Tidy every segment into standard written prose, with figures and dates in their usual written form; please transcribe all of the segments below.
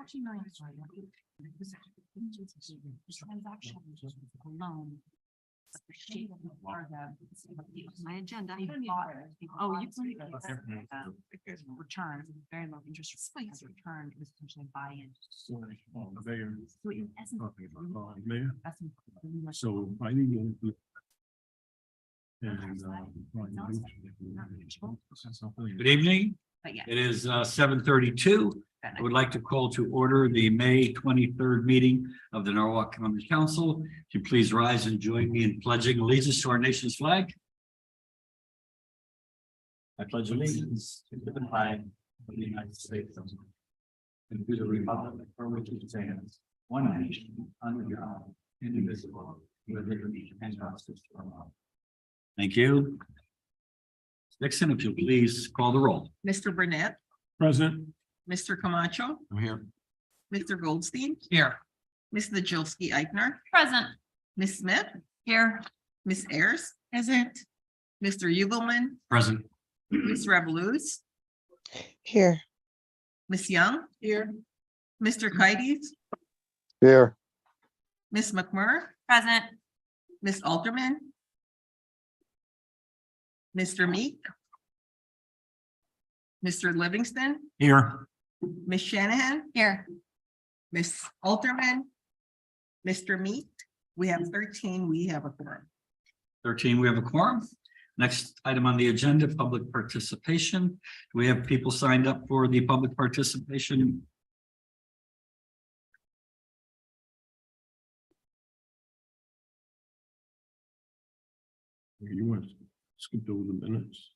Actually, no, I'm sorry. Transaction alone. But the shape of the part of my agenda. Oh, you. Return, very low interest rates, return is essentially buy-in. So in essence. Mayor, so I need to. Good evening. But yeah. It is 7:32. I would like to call to order the May 23rd meeting of the Norwalk Common Council. If you please rise and join me in pledging allegiance to our nation's flag. I pledge allegiance to the flag of the United States of America and to the republic for which it stands, one nation, under God, indivisible, with liberty and justice for all. Thank you. Dixon, if you'll please call the roll. Mr. Burnett, Present. Mr. Camacho, I'm here. Mr. Goldstein, Here. Ms. Najolski Eichner, Present. Ms. Smith, Here. Ms. Ayers. Present. Mr. Ugelman, Present. Ms. Revoluz, Here. Ms. Young. Here. Mr. Keides, Here. Ms. McMurray, Present. Ms. Alterman, Mr. Meek, Mr. Livingston, Here. Ms. Shanahan, Here. Ms. Alterman, Mr. Meek. We have 13. We have a quorum. 13, we have a quorum. Next item on the agenda, public participation. Do we have people signed up for the public participation? You want to skip over the minutes?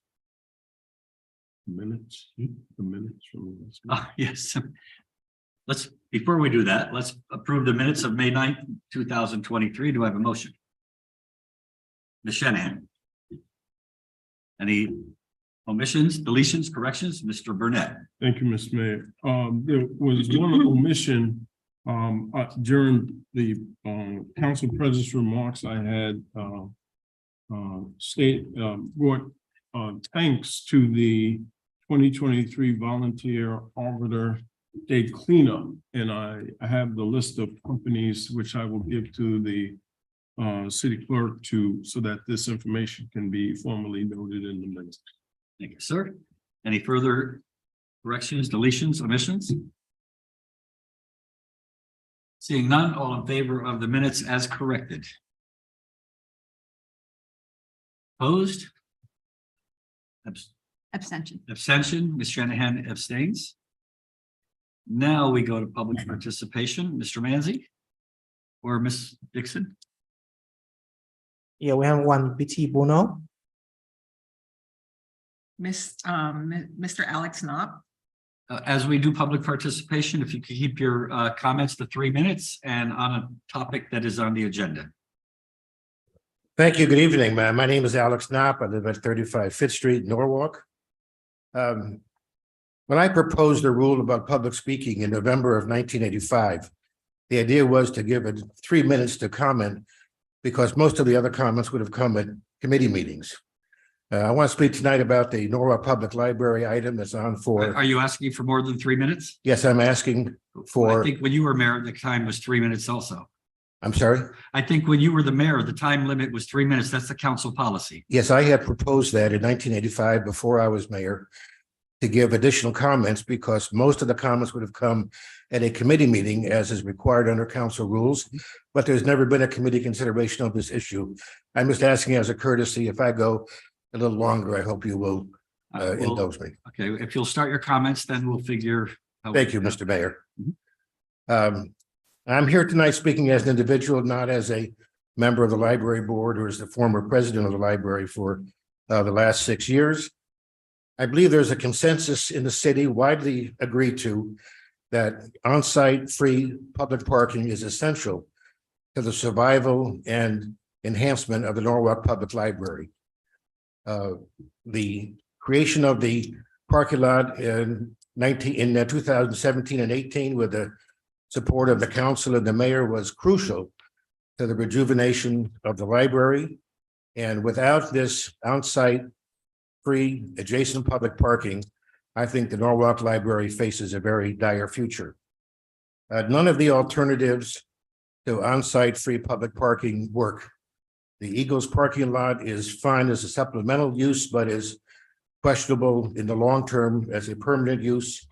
The minutes from the last. Yes. Before we do that, let's approve the minutes of May 9th, 2023. Do I have a motion? Ms. Shanahan. Any omissions, deletions, corrections? Mr. Burnett. Thank you, Mr. Mayor. There was one omission during the council president's remarks. I had brought thanks to the 2023 volunteer arbiter day cleanup, and I have the list of companies which I will give to the city clerk so that this information can be formally noted in the minutes. Thank you, sir. Any further corrections, deletions, omissions? Seeing none, all in favor of the minutes as corrected? Opposed? Abstention. Abstention, Ms. Shanahan abstains. Now we go to public participation, Mr. Manzi or Ms. Dixon. Yeah, we have one BT Bono. Mr. Alex Knopp, As we do public participation, if you could keep your comments to 3 minutes and on a topic that is on the agenda. Thank you. Good evening, ma'am. My name is Alex Knopp. I live at 35 Fifth Street, Norwalk. When I proposed a rule about public speaking in November of 1985, the idea was to give it 3 minutes to comment because most of the other comments would have come at committee meetings. I want to speak tonight about the Norwalk Public Library item that's on for. Are you asking for more than 3 minutes? Yes, I'm asking for. I think when you were mayor, the time was 3 minutes also. I'm sorry. I think when you were the mayor, the time limit was 3 minutes. That's the council policy. Yes, I had proposed that in 1985 before I was mayor to give additional comments because most of the comments would have come at a committee meeting as is required under council rules, but there's never been a committee consideration of this issue. I'm just asking as a courtesy, if I go a little longer, I hope you will indulge me. Okay, if you'll start your comments, then we'll figure. Thank you, Mr. Mayor. I'm here tonight speaking as an individual, not as a member of the library board or as the former president of the library for the last 6 years. I believe there's a consensus in the city widely agreed to that on-site free public parking is essential to the survival and enhancement of the Norwalk Public Library. The creation of the parking lot in 2017 and 18 with the support of the council and the mayor was crucial to the rejuvenation of the library. And without this on-site free adjacent public parking, I think the Norwalk Library faces a very dire future. None of the alternatives to on-site free public parking work. The Eagles parking lot is fine as a supplemental use, but is questionable in the long term as a permanent use.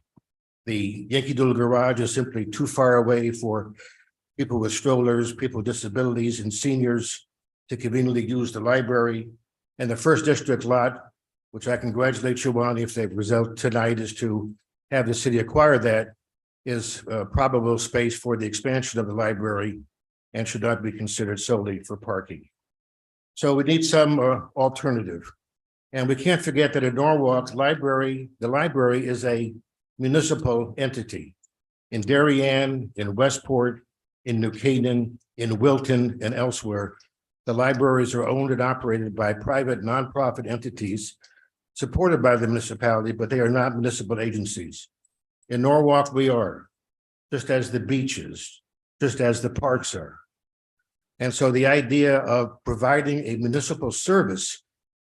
The Yankee Doodle garage is simply too far away for people with strollers, people with disabilities, and seniors to conveniently use the library. And the First District lot, which I congratulate you on if the result tonight is to have the city acquire that, is probable space for the expansion of the library and should not be considered solely for parking. So we need some alternative. And we can't forget that in Norwalk, the library is a municipal entity. In Darien, in Westport, in New Canaan, in Wilton, and elsewhere, the libraries are owned and operated by private nonprofit entities supported by the municipality, but they are not municipal agencies. In Norwalk, we are, just as the beaches, just as the parks are. And so the idea of providing a municipal service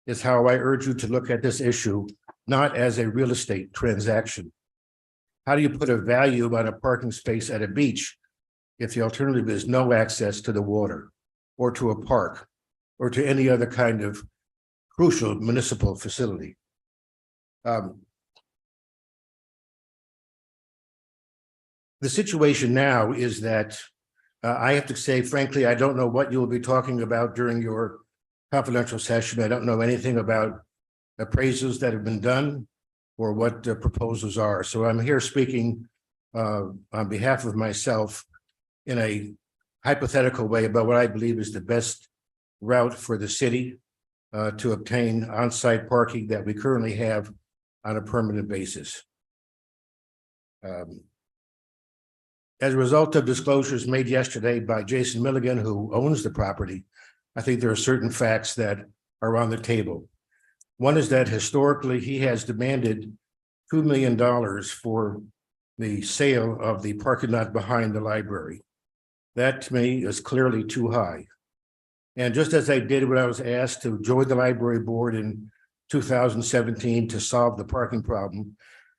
is how I urge you to look at this issue, not as a real estate transaction. How do you put a value on a parking space at a beach if the alternative is no access to the water or to a park or to any other kind of crucial municipal facility? The situation now is that I have to say, frankly, I don't know what you will be talking about during your confidential session. I don't know anything about appraisals that have been done or what the proposals are. So I'm here speaking on behalf of myself in a hypothetical way about what I believe is the best route for the city to obtain on-site parking that we currently have on a permanent basis. As a result of disclosures made yesterday by Jason Milligan, who owns the property, I think there are certain facts that are on the table. One is that historically he has demanded $2 million for the sale of the parking lot behind the library. That to me is clearly too high. And just as I did when I was asked to join the library board in 2017 to solve the parking problem,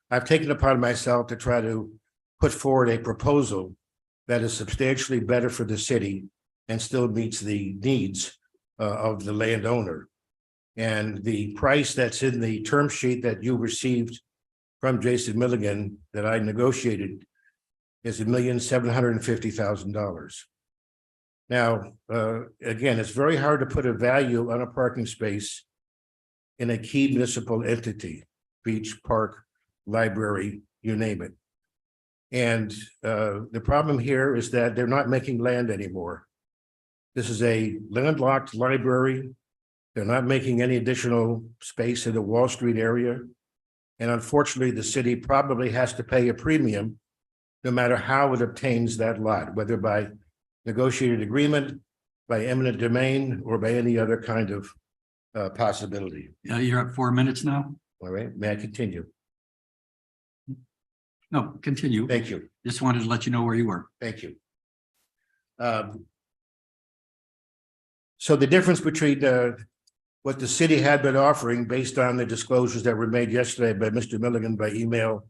I've taken upon myself to try to put forward a proposal that is substantially better for the city and still meets the needs of the landowner. And the price that's in the term sheet that you received from Jason Milligan that I negotiated is $1,750,000. Now, again, it's very hard to put a value on a parking space in a key municipal entity, beach, park, library, you name it. And the problem here is that they're not making land anymore. This is a landlocked library. They're not making any additional space in the Wall Street area. And unfortunately, the city probably has to pay a premium no matter how it obtains that lot, whether by negotiated agreement, by eminent domain, or by any other kind of possibility. You're at 4 minutes now? All right, may I continue? No, continue. Thank you. Just wanted to let you know where you were. Thank you. So the difference between what the city had been offering based on the disclosures that were made yesterday by Mr. Milligan by email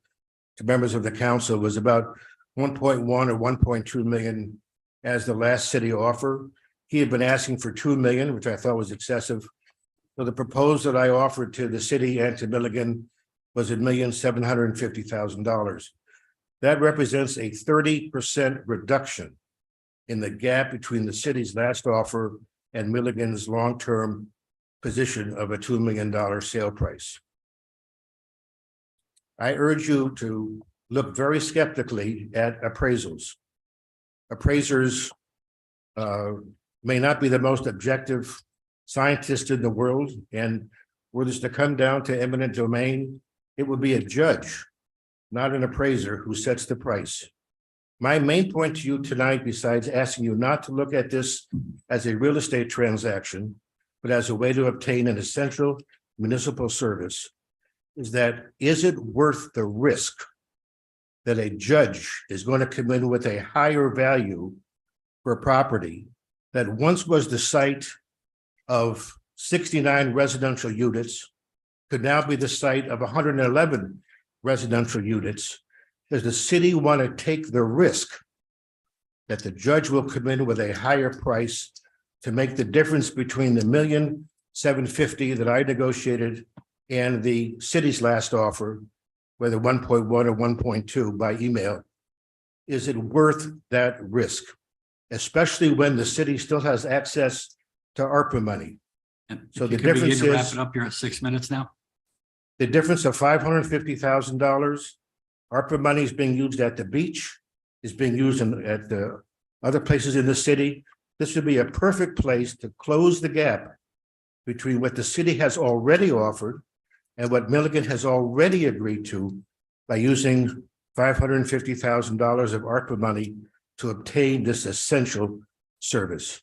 to members of the council was about 1.1 or 1.2 million as the last city offer. He had been asking for 2 million, which I thought was excessive. So the proposal that I offered to the city and to Milligan was $1,750,000. That represents a 30% reduction in the gap between the city's last offer and Milligan's long-term position of a $2 million sale price. I urge you to look very skeptically at appraisals. Appraisers may not be the most objective scientists in the world, and were this to come down to eminent domain, it would be a judge, not an appraiser, who sets the price. My main point to you tonight, besides asking you not to look at this as a real estate transaction, but as a way to obtain an essential municipal service, is that, is it worth the risk that a judge is going to come in with a higher value for a property that once was the site of 69 residential units, could now be the site of 111 residential units? Does the city want to take the risk that the judge will come in with a higher price to make the difference between the $1,750,000 that I negotiated and the city's last offer, whether 1.1 or 1.2 by email. Is it worth that risk? Especially when the city still has access to ARPA money. And So if you the could begin difference to wrap is- it up, you're at 6 minutes now. The difference of $550,000, ARPA money is being used at the beach, is being used at the other places in the city. This would be a perfect place to close the gap between what the city has already offered and what Milligan has already agreed to by using $550,000 of ARPA money to obtain this essential service.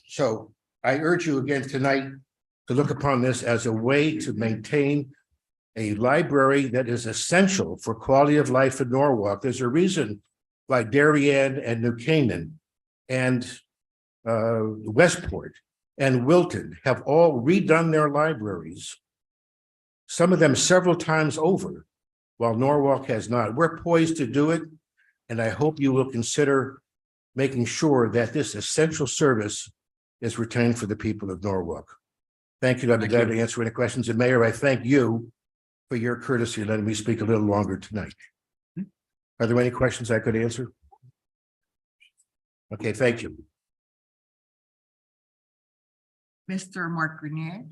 So I urge you again tonight to look upon this as a way to maintain a library that is essential for quality of life in Norwalk. There's a reason why Darien and New Canaan and Westport and Wilton have all redone their libraries, some of them several times over, while Norwalk has not. We're poised to do it, and I hope you will consider making sure that this essential service is retained for the people of Norwalk. Thank you. I'd be glad to answer any questions. And Mayor, I thank you for your courtesy in letting me speak a little longer tonight. Are there any questions I could answer? Okay, thank you. Mr. Mark Grenier.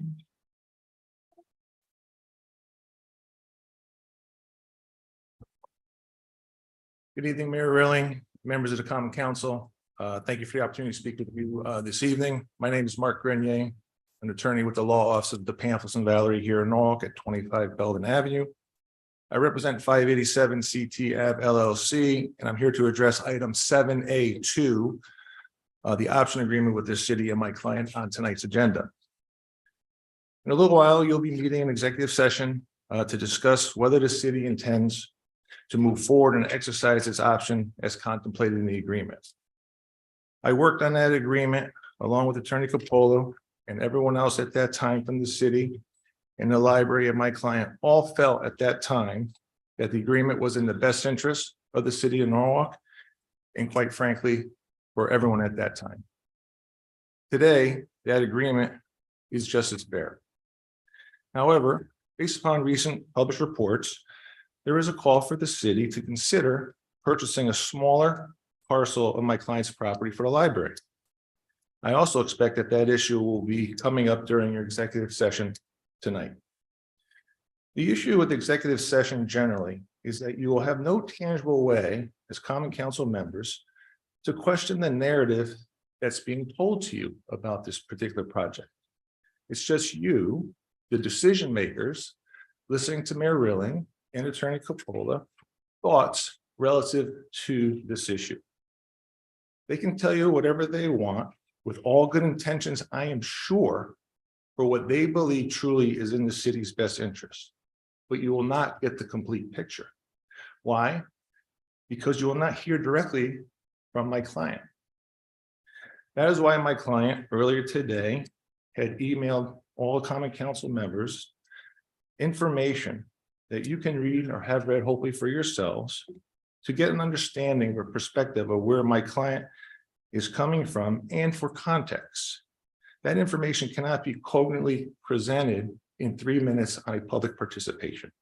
Good evening, Mayor Rilling, members of the Common Council. Thank you for the opportunity to speak with you this evening. My name is Mark Grenier, an attorney with the Law Office of DePamplis and Valerie here in Norwalk at 25 Belden Avenue. I represent 587 CT Ave LLC, and I'm here to address item 7A2, the option agreement with the city and my client on tonight's agenda. In a little while, you'll be meeting an executive session to discuss whether the city intends to move forward and exercise its option as contemplated in the agreement. I worked on that agreement along with Attorney Capolo and everyone else at that time from the city and the library, and my client all felt at that time that the agreement was in the best interest of the city of Norwalk and, quite frankly, for everyone at that time. Today, that agreement is just as fair. However, based upon recent published reports, there is a call for the city to consider purchasing a smaller parcel of my client's property for the library. I also expect that that issue will be coming up during your executive session tonight. The issue with executive session generally is that you will have no tangible way as Common Council members to question the narrative that's being told to you about this particular project. It's just you, the decision makers, listening to Mayor Rilling and Attorney Capola thoughts relative to this issue. They can tell you whatever they want with all good intentions, I am sure, for what they believe truly is in the city's best interest. But you will not get the complete picture. Why? Because you will not hear directly from my client. That is why my client earlier today had emailed all Common Council members information that you can read or have read hopefully for yourselves to get an understanding or perspective of where my client is coming from and for context. That information cannot be cogently presented in 3 minutes on a public participation.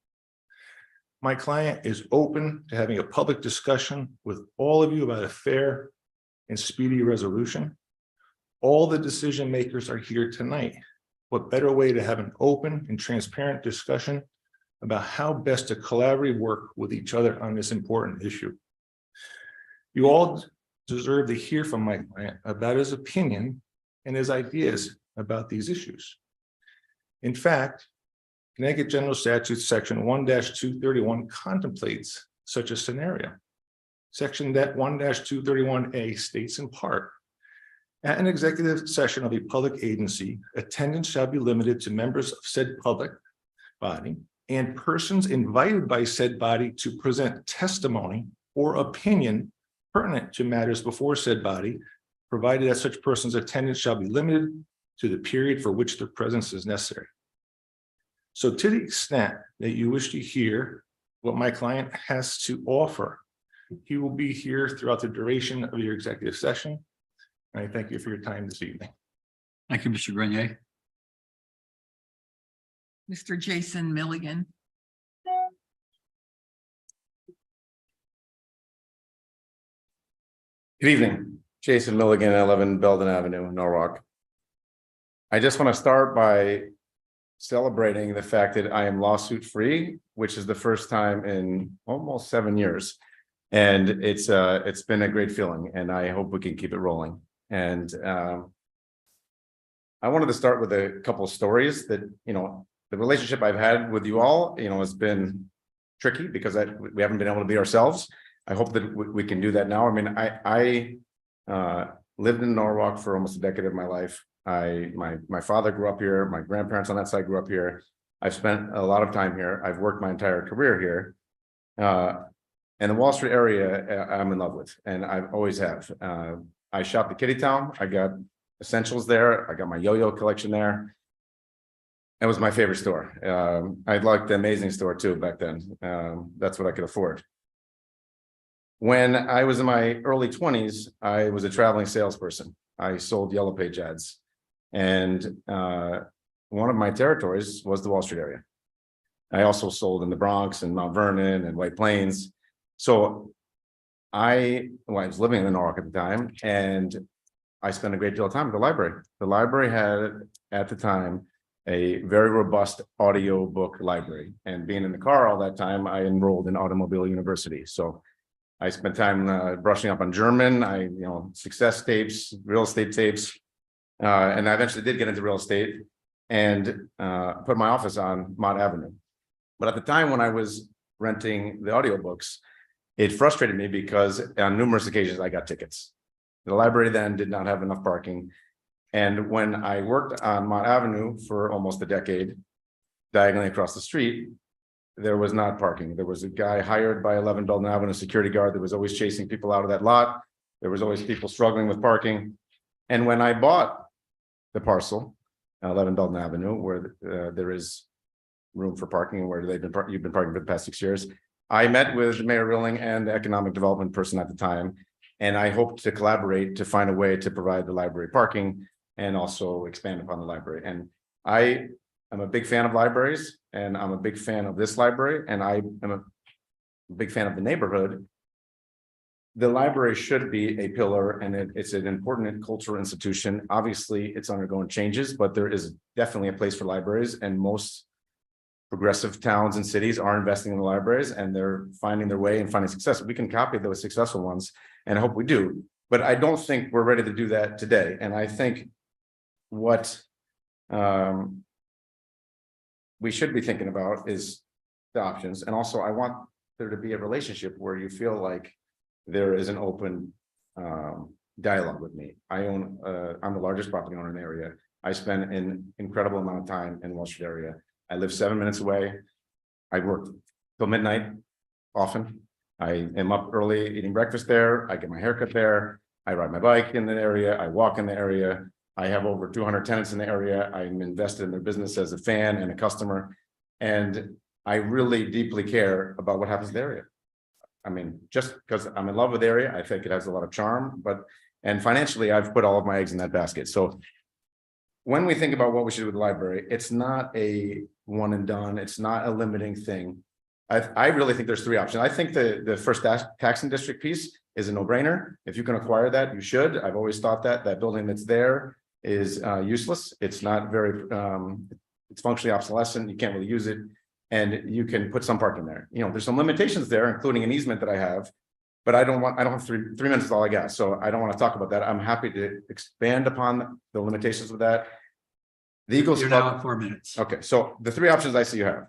My client is open to having a public discussion with all of you about a fair and speedy resolution. All the decision makers are here tonight. What better way to have an open and transparent discussion about how best to collaborate work with each other on this important issue. You all deserve to hear from my client about his opinion and his ideas about these issues. In fact, Connecticut General Statute Section 1-231 contemplates such a scenario. Section 1-231A states in part, at an executive session of a public agency, attendance shall be limited to members of said public body and persons invited by said body to present testimony or opinion pertinent to matters before said body, provided that such person's attendance shall be limited to the period for which their presence is necessary. So to the extent that you wish to hear what my client has to offer He will be here throughout the duration of your executive session. And I thank you for your time this evening. Thank you, Mr. Grenier. Mr. Jason Milligan. Good evening, Jason Milligan, 11 Belden Avenue, Norwalk. I just want to start by celebrating the fact that I am lawsuit free, which is the first time in almost 7 years. And it's been a great feeling, and I hope we can keep it rolling. And I wanted to start with a couple of stories that, the relationship I've had with you all, has been tricky because we haven't been able to be ourselves. I hope that we can do that now. I mean, I lived in Norwalk for almost a decade of my life. My father grew up here. My grandparents on that side grew up here. I've spent a lot of time here. I've worked my entire career here. And the Wall Street area, I'm in love with, and I always have. I shopped at Kitty Town. I got essentials there. I got my yo-yo collection there. It was my favorite store. I liked the Amazing store too back then. That's what I could afford. When I was in my early 20s, I was a traveling salesperson. I sold Yellow Page ads. And one of my territories was the Wall Street area. I also sold in the Bronx and Mount Vernon and White Plains. So I was living in Norwalk at the time, and I spent a great deal of time at the library. The library had, at the time, a very robust audio book library. And being in the car all that time, I enrolled in Automobile University. So I spent time brushing up on German, success tapes, real estate tapes. And I eventually did get into real estate and put my office on Mott Avenue. But at the time when I was renting the audiobooks, it frustrated me because on numerous occasions I got tickets. The library then did not have enough parking. And when I worked on Mott Avenue for almost a decade, diagonally across the street, there was not parking. There was a guy hired by 11 Belden Avenue, security guard, that was always chasing people out of that lot. There was always people struggling with parking. And when I bought the parcel, 11 Belden Avenue, where there is room for parking, where you've been parking for the past 6 years, I met with Mayor Rilling and the economic development person at the time, and I hoped to collaborate to find a way to provide the library parking and also expand upon the library. And I am a big fan of libraries, and I'm a big fan of this library, and I am a big fan of the neighborhood. The library should be a pillar, and it's an important cultural institution. Obviously, it's undergoing changes, but there is definitely a place for libraries, and most progressive towns and cities are investing in the libraries, and they're finding their way and finding success. We can copy those successful ones, and I hope we do. But I don't think we're ready to do that today. And I think what we should be thinking about is the options. And also, I want there to be a relationship where you feel like there is an open dialogue with me. I'm the largest property owner in the area. I spend an incredible amount of time in the Wall Street area. I live 7 minutes away. I work till midnight often. I am up early eating breakfast there. I get my haircut there. I ride my bike in the area. I walk in the area. I have over 200 tenants in the area. I'm invested in their business as a fan and a customer. And I really deeply care about what happens in the area. I mean, just because I'm in love with the area, I think it has a lot of charm, and financially, I've put all of my eggs in that basket. So when we think about what we should do with the library, it's not a one and done. It's not a limiting thing. I really think there's 3 options. I think the first taxing district piece is a no-brainer. If you can acquire that, you should. I've always thought that building that's there is useless. It's not very, it's functionally obsolescent. You can't really use it. And you can put some parking there. There's some limitations there, including an easement that I have, but I don't have 3 minutes is all I got. So I don't want to talk about that. I'm happy to expand upon the limitations of that. The Eagles You're Club. now at 4 minutes. Okay, so the 3 options I see you have.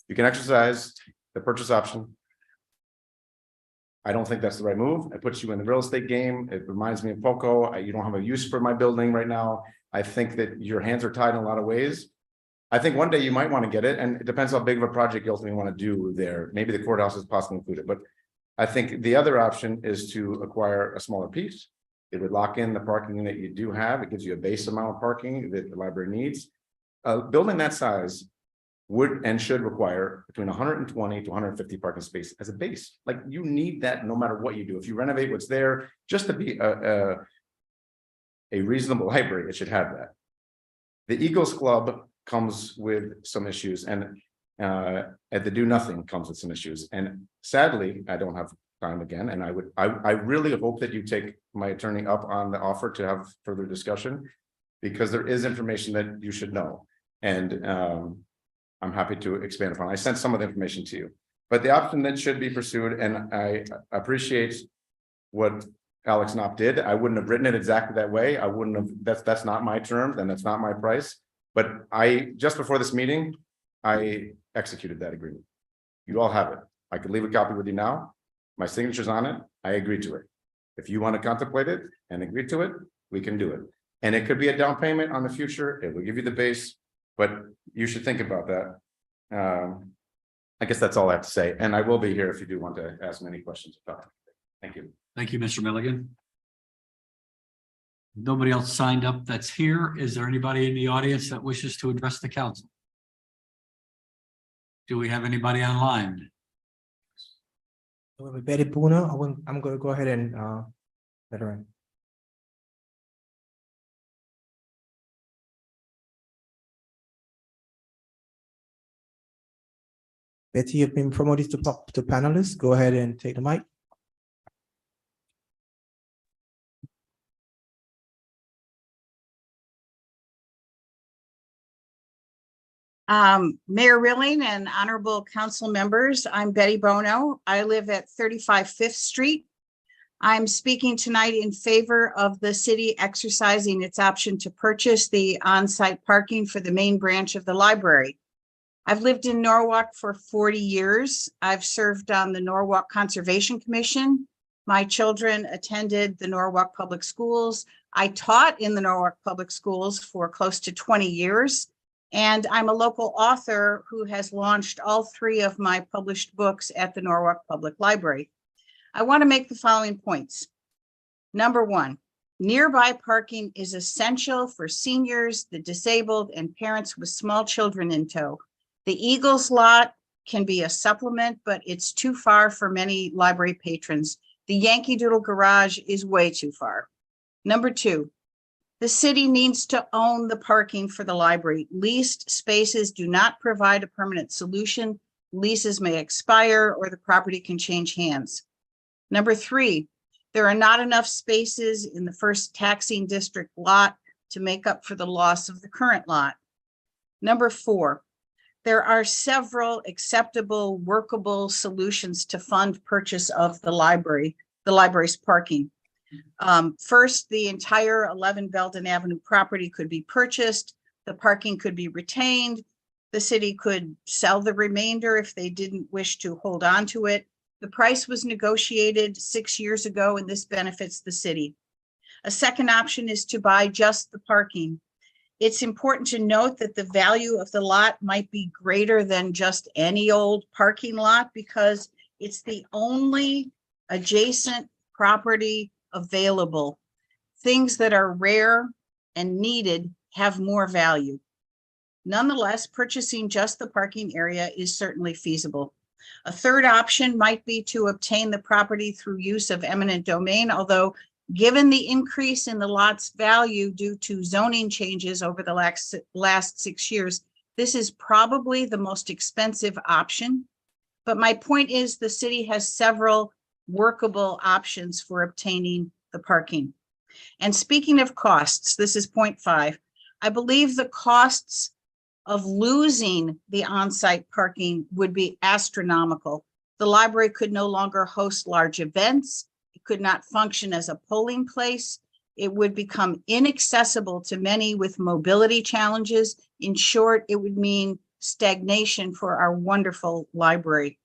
You can exercise the purchase option. I don't think that's the right move. It puts you in the real estate game. It reminds me of Poco. You don't have a use for my building right now. I think that your hands are tied in a lot of ways. I think one day you might want to get it, and it depends how big of a project you ultimately want to do there. Maybe the courthouse is possibly included, but I think the other option is to acquire a smaller piece. It would lock in the parking that you do have. It gives you a base amount of parking that the library needs. A building that size would and should require between 120 to 150 parking spaces as a base. Like you need that no matter what you do. If you renovate what's there, just to be a reasonable library, it should have that. The Eagles Club comes with some issues, and at the Do Nothing comes with some issues. And sadly, I don't have time again, and I really hope that you take my attorney up on the offer to have further discussion, because there is information that you should know. And I'm happy to expand upon. I sent some of the information to you, but the option that should be pursued, and I appreciate what Alex Knopp did. I wouldn't have written it exactly that way. I wouldn't have, that's not my terms and that's not my price. But just before this meeting, I executed that agreement. You all have it. I could leave a copy with you now. My signature's on it. I agreed to it. If you want to contemplate it and agree to it, we can do it. And it could be a down payment on the future. It will give you the base, but you should think about that. I guess that's all I have to say. And I will be here if you do want to ask me any questions about it. Thank you. Thank you, Mr. Milligan. Nobody else signed up that's here. Is there anybody in the audience that wishes to address the council? Do we have anybody online? Betty Buna, I'm going to go ahead and let her in. Betty, you've been promoted to panelist. Go ahead and take the mic. Mayor Rilling and honorable council members, I'm Betty Bono. I live at 35 Fifth Street. I'm speaking tonight in favor of the city exercising its option to purchase the on-site parking for the main branch of the library. I've lived in Norwalk for 40 years. I've served on the Norwalk Conservation Commission. My children attended the Norwalk Public Schools. I taught in the Norwalk Public Schools for close to 20 years. And I'm a local author who has launched all 3 of my published books at the Norwalk Public Library. I want to make the following points. Number 1, nearby parking is essential for seniors, the disabled, and parents with small children in tow. The Eagles lot can be a supplement, but it's too far for many library patrons. The Yankee Doodle garage is way too far. Number 2, the city needs to own the parking for the library. Leased spaces do not provide a permanent solution. Leases may expire or the property can change hands. Number 3, there are not enough spaces in the first taxing district lot to make up for the loss of the current lot. Number 4, there are several acceptable, workable solutions to fund purchase of the library's parking. First, the entire 11 Belden Avenue property could be purchased. The parking could be retained. The city could sell the remainder if they didn't wish to hold on to it. The price was negotiated 6 years ago, and this benefits the city. A second option is to buy just the parking. It's important to note that the value of the lot might be greater than just any old parking lot because it's the only adjacent property available. Things that are rare and needed have more value. Nonetheless, purchasing just the parking area is certainly feasible. A third option might be to obtain the property through use of eminent domain, although given the increase in the lot's value due to zoning changes over the last 6 years, this is probably the most expensive option. But my point is the city has several workable options for obtaining the parking. And speaking of costs, this is point 5. I believe the costs of losing the on-site parking would be astronomical. The library could no longer host large events. It could not function as a polling place. It would become inaccessible to many with mobility challenges. In short, it would mean stagnation for our wonderful library.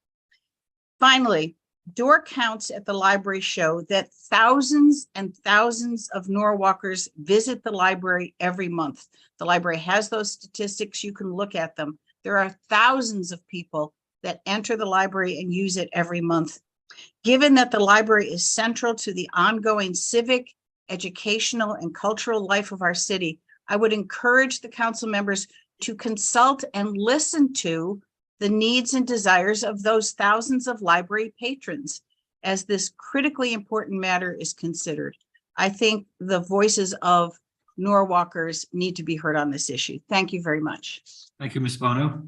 Finally, door counts at the library show that thousands and thousands of Norwalkers visit the library every month. The library has those statistics. You can look at them. There are thousands of people that enter the library and use it every month. Given that the library is central to the ongoing civic, educational, and cultural life of our city, I would encourage the council members to consult and listen to the needs and desires of those thousands of library patrons as this critically important matter is considered. I think the voices of Norwalkers need to be heard on this issue. Thank you very much. Thank you, Ms. Bono.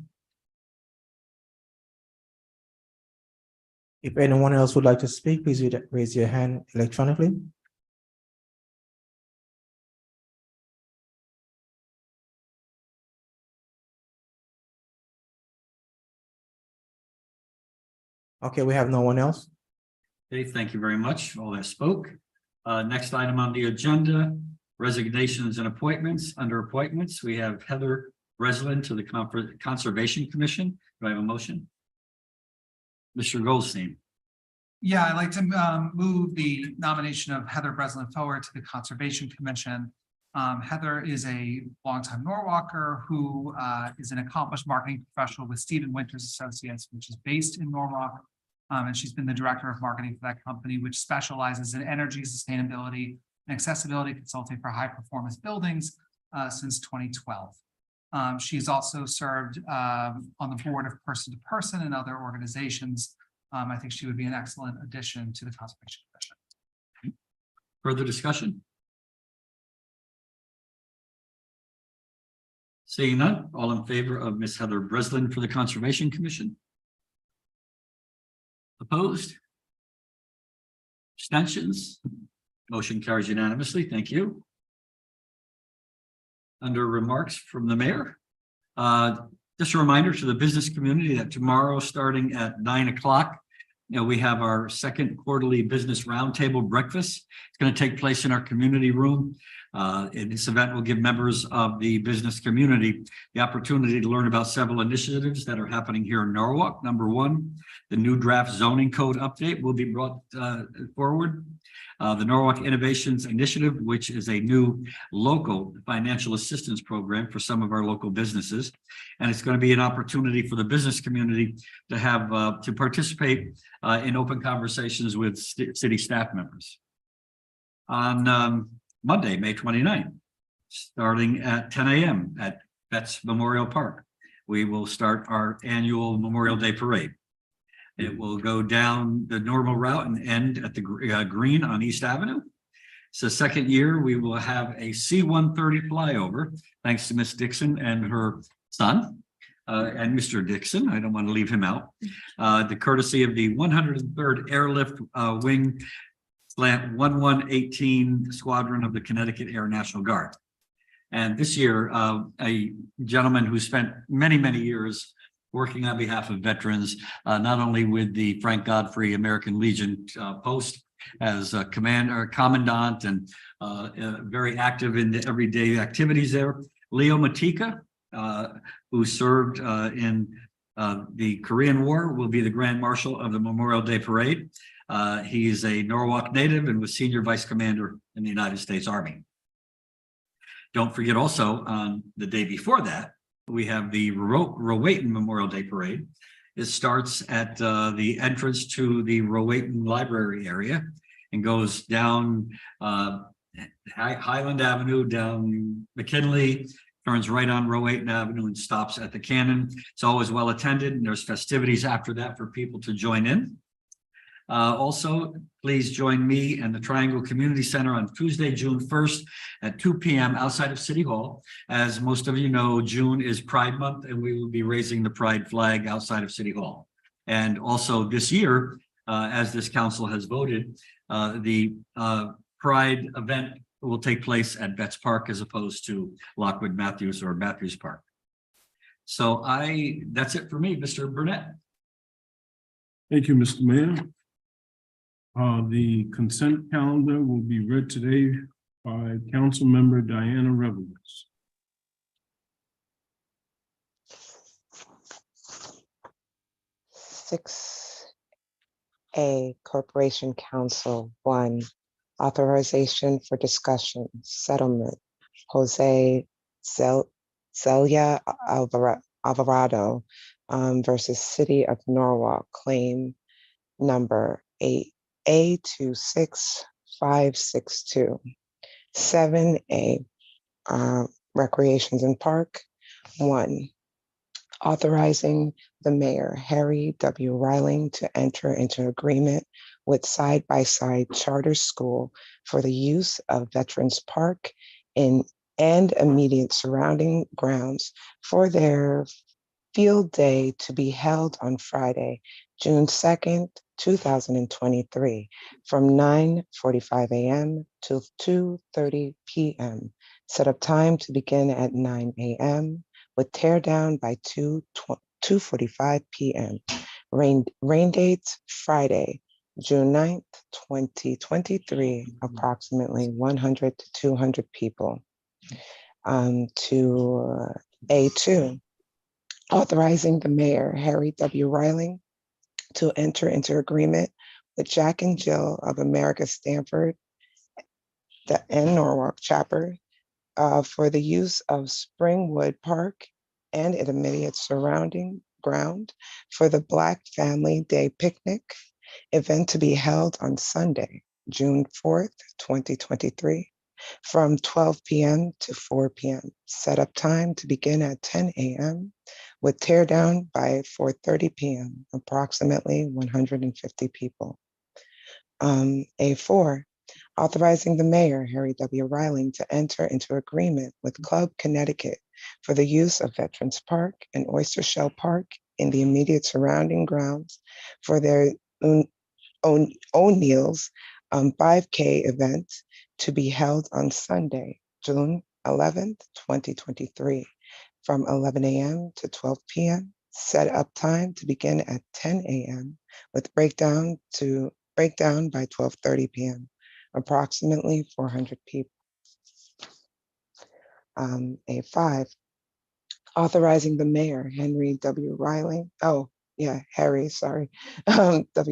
If anyone else would like to speak, please raise your hand electronically. Okay, we have no one else. Okay, thank you very much. All that spoke. Next item on the agenda, resignations and appointments. Under appointments, we have Heather Breslin to the Conservation Commission. Do I have a motion? Mr. Goldstein. Yeah, I'd like to move the nomination of Heather Breslin forward to the Conservation Commission. Heather is a longtime Norwalker who is an accomplished marketing professional with Stephen Winters Associates, which is based in Norwalk. And she's been the director of marketing for that company, which specializes in energy, sustainability, and accessibility consulting for high performance buildings since 2012. She's also served on the board of Person to Person and other organizations. I think she would be an excellent addition to the Conservation Commission. Further discussion? Seeing none, all in favor of Ms. Heather Breslin for the Conservation Commission? Opposed? Abstentions? Motion carries unanimously. Thank you. Under remarks from the mayor, just a reminder to the business community that tomorrow, starting at 9 o'clock, we have our second quarterly business roundtable breakfast. It's going to take place in our community room. And this event will give members of the business community the opportunity to learn about several initiatives that are happening here in Norwalk. Number one, the new draft zoning code update will be brought forward. The Norwalk Innovations Initiative, which is a new local financial assistance program for some of our local businesses. And it's going to be an opportunity for the business community to have to participate in open conversations with city staff members. On Monday, May 29th, starting at 10 a.m. at Betts Memorial Park, we will start our annual Memorial Day Parade. It will go down the normal route and end at the green on East Avenue. It's the second year we will have a C-130 flyover, thanks to Miss Dixon and her son, and Mr. Dixon. I don't want to leave him out. The courtesy of the 103rd Airlift Wing Slant 1118 Squadron of the Connecticut Air National Guard. And this year, a gentleman who spent many, many years working on behalf of veterans, not only with the Frank Godfrey American Legion post as a commandant and very active in the everyday activities there. Leo Matika, who served in the Korean War, will be the Grand Marshal of the Memorial Day Parade. He's a Norwalk native and was Senior Vice Commander in the United States Army. Don't forget also, on the day before that, we have the Rowayton Memorial Day Parade. It starts at the entrance to the Rowayton Library area and goes down Highland Avenue, down McKinley, turns right on Rowayton Avenue and stops at the Cannon. It's always well attended, and there's festivities after that for people to join in. Also, please join me and the Triangle Community Center on Tuesday, June 1st at 2 p.m. outside of City Hall. As most of you know, June is Pride Month, and we will be raising the Pride flag outside of City Hall. And also this year, as this council has voted, the Pride event will take place at Betts Park as opposed to Lockwood Matthews or Matthews Park. So that's it for me, Mr. Burnett. Thank you, Mr. Mayor. The consent calendar will be read today by Council Member Diana Revelers. A Corporation Council 1, authorization for discussion, settlement, Jose Celia Alvarado versus City of Norwalk, claim number 8A26562. 7A, Recreations and Park, One, authorizing the mayor, Harry W. Riling, to enter into agreement with Side by Side Charter School for the use of Veterans Park and immediate surrounding grounds for their field day to be held on Friday, June 2nd, 2023, from 9:45 a.m. to 2:30 p.m. Set up time to begin at 9 a.m. with tear down by 2:45 p.m. Rain dates Friday, June 9th, 2023, approximately 100 to 200 people. To A2, authorizing the mayor, Harry W. Riling, to enter into agreement with Jack and Jill of America Stanford and Norwalk chapter for the use of Springwood Park and its immediate surrounding ground for the Black Family Day Picnic event to be held on Sunday, June 4th, 2023, from 12 p.m. to 4 p.m. Setup time to begin at 10 a.m. with tear down by 4:30 p.m., approximately 150 people. A4, authorizing the mayor, Harry W. Riling, to enter into agreement with Club Connecticut for the use of Veterans Park and Oyster Shell Park in the immediate surrounding grounds for their O'Neill's 5K event to be held on Sunday, June 11th, 2023, from 11 a.m. to 12 p.m. Set up time to begin at 10 a.m. with breakdown by 12:30 p.m. Approximately 400 people. A5, authorizing the mayor, Harry W. Riling, W.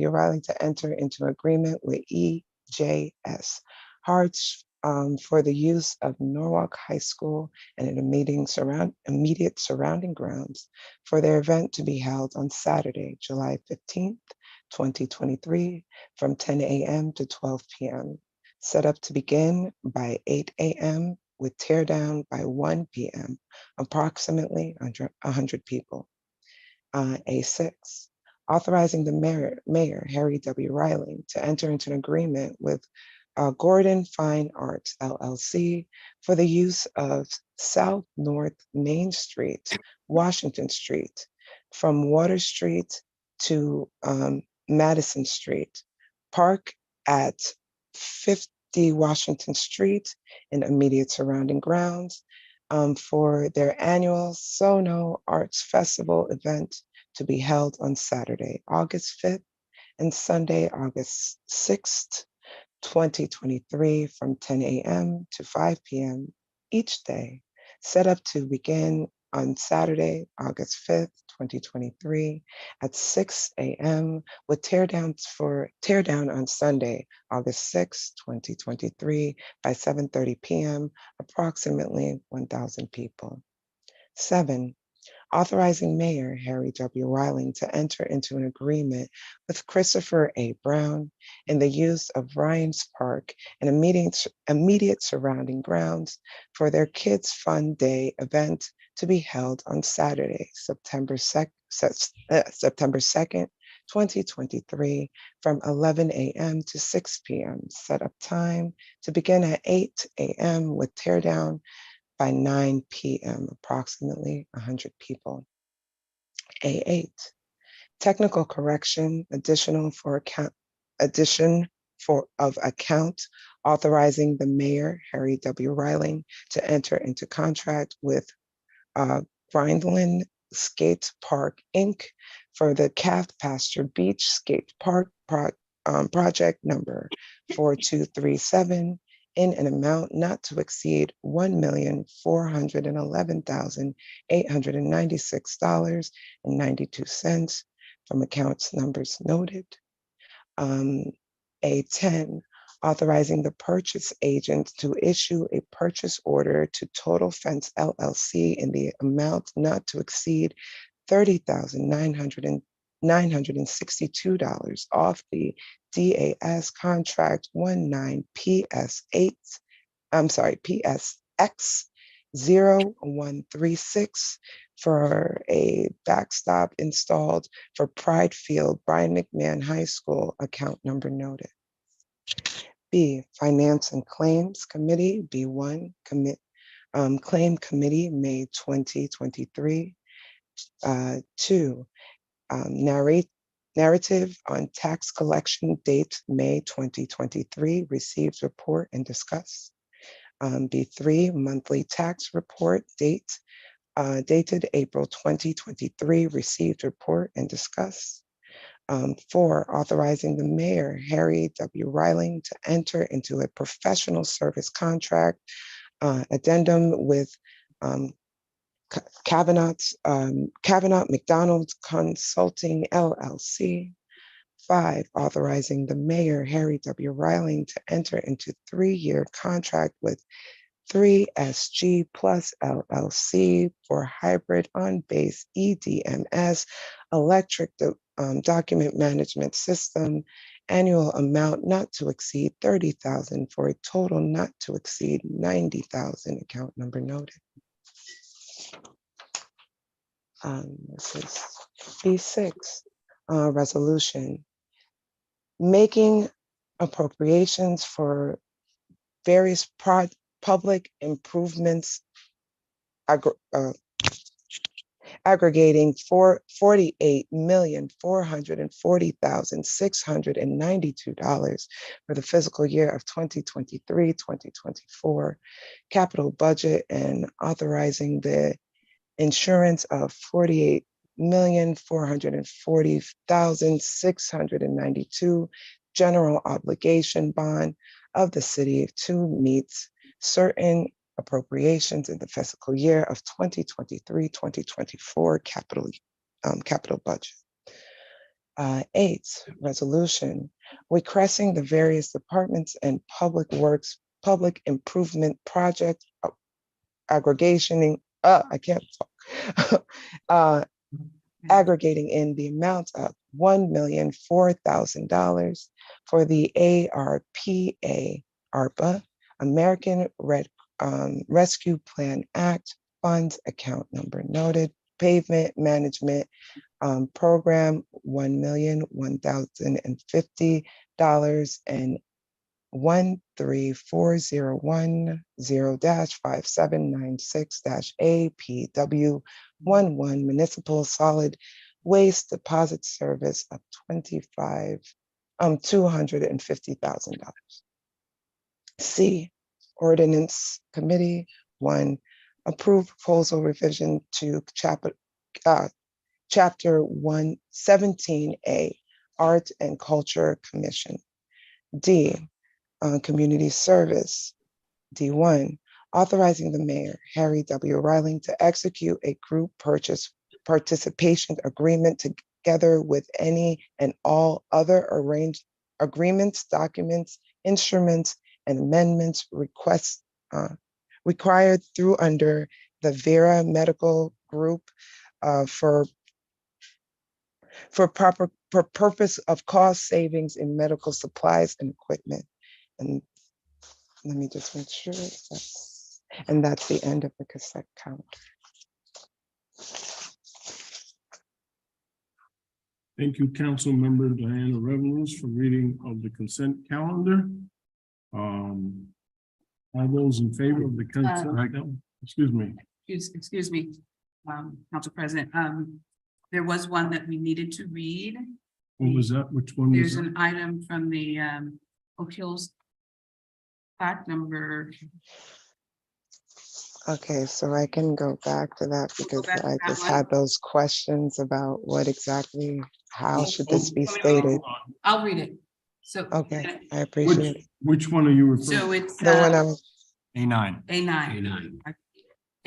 Riling, to enter into agreement with EJS Hearts for the use of Norwalk High School and an immediate surrounding grounds for their event to be held on Saturday, July 15th, 2023, from 10 a.m. to 12 p.m. Set up to begin by 8 a.m. with tear down by 1 p.m., approximately 100 people. A6, authorizing the mayor, Harry W. Riling, to enter into an agreement with Gordon Fine Arts LLC for the use of South North Main Street, Washington Street, from Water Street to Madison Street, park at 50 Washington Street and immediate surrounding grounds for their annual Sono Arts Festival event to be held on Saturday, August 5th and Sunday, August 6th, 2023, from 10 a.m. to 5 p.m. each day. Set up to begin on Saturday, August 5th, 2023 at 6 a.m. with tear down on Sunday, August 6th, 2023 by 7:30 p.m., approximately 1,000 people. 7, authorizing Mayor Harry W. Riling to enter into an agreement with Christopher A. Brown in the use of Ryan's Park and immediate surrounding grounds for their Kids Fun Day event to be held on Saturday, September 2nd, 2023, from 11 a.m. to 6 p.m. Set up time to begin at 8 a.m. with tear down by 9 p.m., approximately 100 people. A8, technical correction, addition of account, authorizing the mayor, Harry W. Riling, to enter into contract with Grindland Skate Park, Inc. for the Calf Pasture Beach Skate Park project number 4237 in an amount not to exceed $1,411,896.92 from accounts numbers noted. A10, authorizing the purchase agent to issue a purchase order to Total Fence LLC in the amount not to exceed $30,962 off the DAS contract 19 PSX 0136 for a backstop installed for Pride Field, Brian McMahon High School, account number noted. B, Finance and Claims Committee, B1, Claim Committee, May 2023. 2, narrative on tax collection date, May 2023, received report and discussed. B3, monthly tax report date, dated April 2023, received report and discussed. 4, authorizing the mayor, Harry W. Riling, to enter into a professional service contract addendum with Cavanagh McDonald Consulting LLC. 5, authorizing the mayor, Harry W. Riling, to enter into 3-year contract with 3SG Plus LLC for hybrid on-base EDMS electric document management system, annual amount not to exceed $30,000 for a total not to exceed $90,000, account number noted. This is B6, resolution making appropriations for various public improvements aggregating $48,440,692 for the fiscal year of 2023-2024 capital budget, and authorizing the insurance of $48,440,692 general obligation bond of the city to meet certain appropriations in the fiscal year of 2023-2024 capital budget. 8, resolution requesting the various departments and public works public improvement project aggregating aggregating in the amount of $1,004,000 for the ARPA, American Rescue Plan Act funds, account number noted. Pavement Management Program, $1,001,050 and 13401-5796-APW11 Municipal Solid Waste Deposit Service of $250,000. C, Ordinance Committee, 1, approve proposal revision to Chapter 117A, Art and Culture Commission. D, Community Service. D1, authorizing the mayor, Harry W. Riling, to execute a group purchase participation agreement together with any and all other arranged agreements, documents, instruments, and amendments requests required through under the Vera Medical Group for purpose of cost savings in medical supplies and equipment. And let me just make sure that's the end of the consent calendar. Thank you, Councilmember Diana Reynolds, for reading of the consent calendar. All those in favor of the consent, excuse me. Excuse me, Council President, there was one that we needed to read. What was that? Which one was There's that? an item from the Oak Hills fact number. Okay, so I can go back to that because back to I that just one. had those questions about what exactly, how Oh, should this be hold on. stated? I'll read it. So. Okay, I appreciate it. Which one are you referring? So it's The one I'm, A9. A9.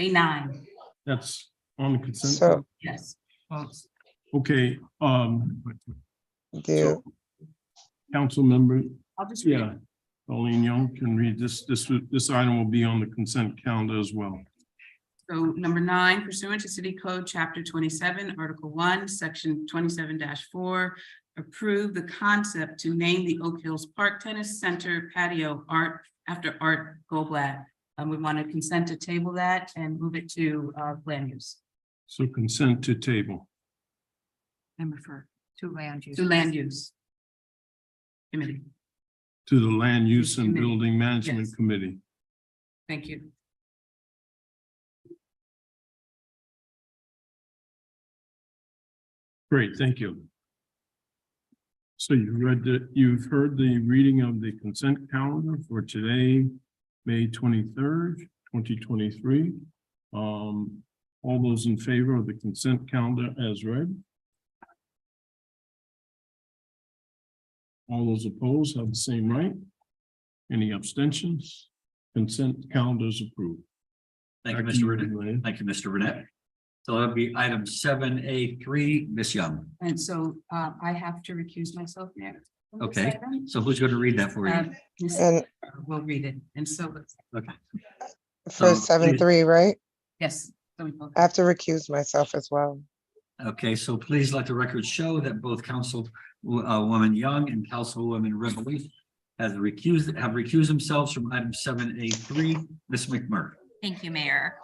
A9, That's on the consent. so yes. Okay, do, Councilmember, I'll just read yeah, it. Colleen Young can read this. This item will be on the consent calendar as well. So number 9, pursuant to City Code, Chapter 27, Article 1, Section 27-4, approve the concept to name the Oak Hills Park Tennis Center patio after Art Goldblatt. We want to consent to table that and move it to land use. So consent to table. And refer To land use. to land use. Committee, To the Land Use and Committee. Building Management Yes. Committee. thank you. Great, thank you. So you've heard the reading of the consent calendar for today, May 23rd, 2023. All those in favor of the consent calendar as read? All those opposed have the same right? Any abstentions? Consent calendar is approved. Thank you, Back to Mr. Burnett. Lynn. Thank you, Mr. Burnett. So that'll be item 7A3, Ms. Young. And so I have to recuse myself now. on this Okay. item. So who's going to read that for you? Ms. And We'll read it. And so, Okay. for So, 7-3, right? yes. so we both- I have to recuse myself as well. Okay, so please let the record show that both Councilwoman Young and Councilwoman Revelation have recused themselves from item 7A3. Ms. McMurray. Thank you, Mayor.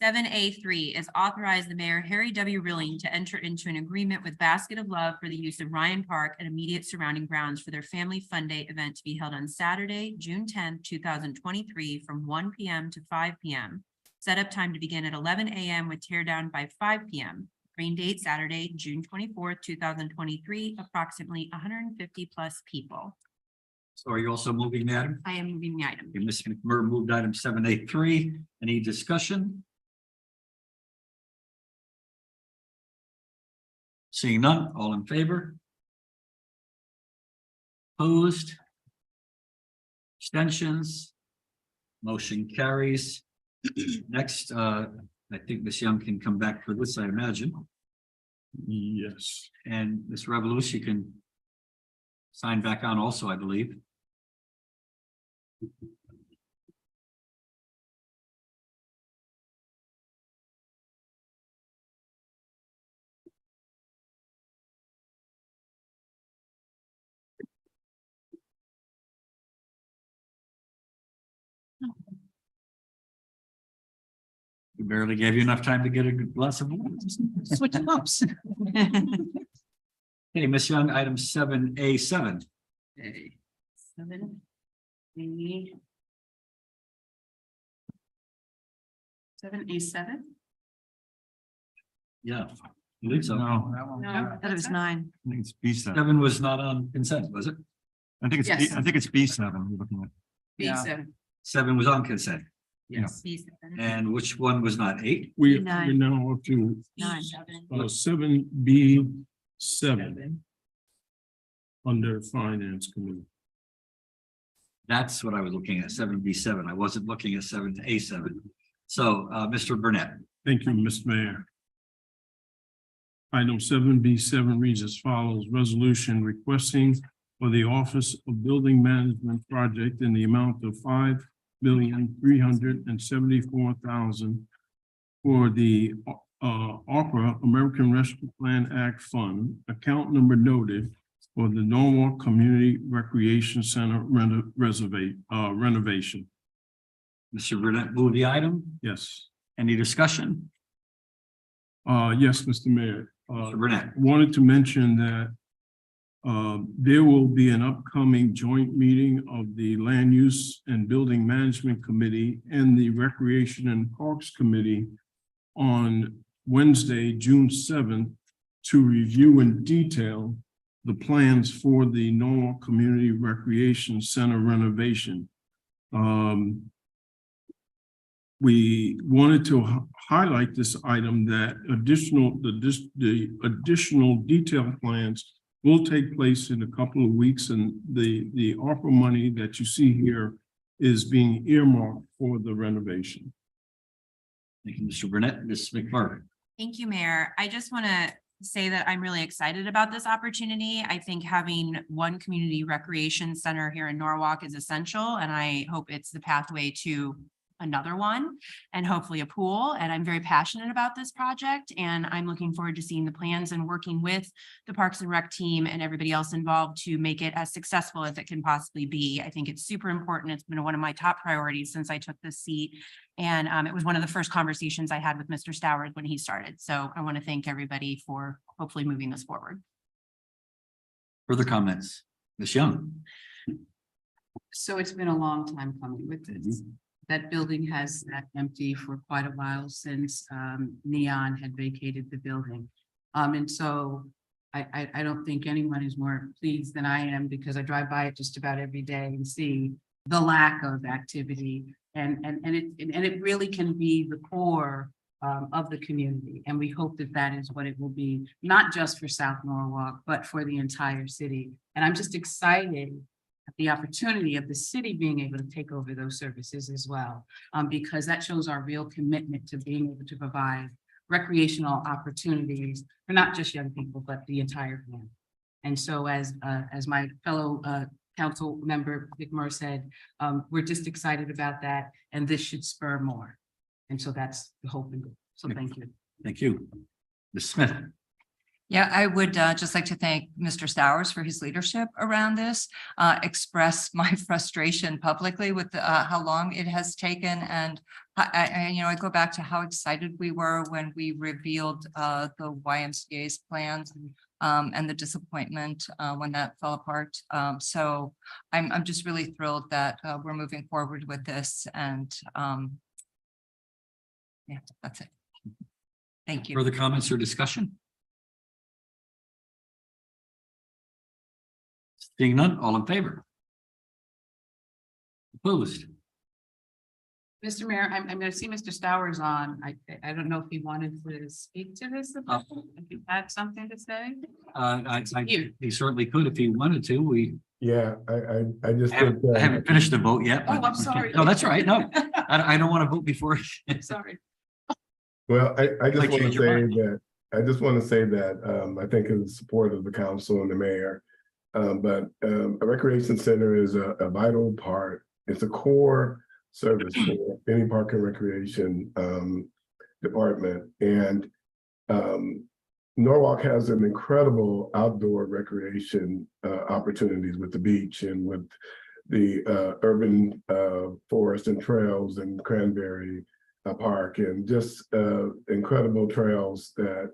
7A3 is authorize the mayor, Harry W. Rilling, to enter into an agreement with Basket of Love for the use of Ryan Park and immediate surrounding grounds for their Family Fun Day event to be held on Saturday, June 10th, 2023, from 1 p.m. to 5 p.m. Setup time to begin at 11 a.m. with tear down by 5 p.m. Rain date Saturday, June 24th, 2023, approximately 150 plus people. So are you also moving, madam? I am moving the item. Okay, Ms. McMurray moved item 7A3. Any discussion? Seeing none, all in favor? Opposed? Abstentions? Motion carries. Next, I think Ms. Young can come back for this, I imagine. Yes. And Ms. Revolution, you can sign back on also, I believe. We barely gave you enough time to get a good glass of water. Switch ups. Okay, Ms. Young, item 7A7. Okay. 7A. 7A7? Yeah. I believe so. No. No, That was 9. I think it's B7. 7 was not on consent, was it? I think Yes. I think it's B7 we're looking at. B7, 7 was on consent. yes. And which one was not? 8? We're B9. now up to 9. 7B7 under Finance Committee. That's what I was looking at, 7B7. I wasn't looking at 7A7. So, Mr. Burnett. Thank you, Mr. Mayor. Item 7B7 reads as follows: resolution requesting for the Office of Building Management project in the amount of $5,374,000 for the ARPA, American Rescue Plan Act Fund, account number noted, for the Norwalk Community Recreation Center renovation. Mr. Burnett moved the item. Yes. Any discussion? Yes, Mr. Mayor. Mr. Burnett. Wanted to mention that there will be an upcoming joint meeting of the Land Use and Building Management Committee and the Recreation and Parks Committee on Wednesday, June 7th, to review in detail the plans for the Norwalk Community Recreation Center renovation. We wanted to highlight this item that the additional detailed plans will take place in a couple of weeks, and the ARPA money that you see here is being earmarked for the renovation. Thank you, Mr. Burnett. Ms. McMurray. Thank you, Mayor. I just want to say that I'm really excited about this opportunity. I think having one community recreation center here in Norwalk is essential, and I hope it's the pathway to another one and hopefully a pool. And I'm very passionate about this project and I'm looking forward to seeing the plans and working with the Parks and Rec team and everybody else involved to make it as successful as it can possibly be. I think it's super important. It's been one of my top priorities since I took this seat. And it was one of the first conversations I had with Mr. Stowers when he started. So I want to thank everybody for hopefully moving this forward. Further comments? Ms. Young? So it's been a long time coming with this. That building has sat empty for quite a while since Neon had vacated the building. And so I don't think anyone is more pleased than I am because I drive by it just about every day and see the lack of activity. And it really can be the core of the community. And we hope that that is what it will be, not just for South Norwalk, but for the entire city. And I'm just excited at the opportunity of the city being able to take over those services as well, because that shows our real commitment to being able to provide recreational opportunities for not just young people, but the entire family. And so as my fellow council member Vic Moore said, we're just excited about that, and this should spur more. And so that's the hope and goal. So thank you. Thank you. Ms. Smith? Yeah, I would just like to thank Mr. Stowers for his leadership around this, express my frustration publicly with how long it has taken. And I go back to how excited we were when we revealed the YMCA's plans and the disappointment when that fell apart. So I'm just really thrilled that we're moving forward with this. And yeah, that's it. Thank you. Further comments or discussion? Seeing none, all in favor? Opposed? Mr. Mayor, I'm going to see Mr. Stowers on. I don't know if he wanted to speak to this. If you had something to say. He certainly could if he wanted to. Yeah, I just. I haven't finished the vote yet. Oh, but- I'm sorry. No, that's all right. No, I don't want to vote before. Sorry. Well, I just Like want to change your say mind. that, I think in support of the council and the mayor. But a recreation center is a vital part. It's a core service for any park and recreation department. And Norwalk has an incredible outdoor recreation opportunities with the beach and with the urban forest and trails and Cranberry Park, and just incredible trails that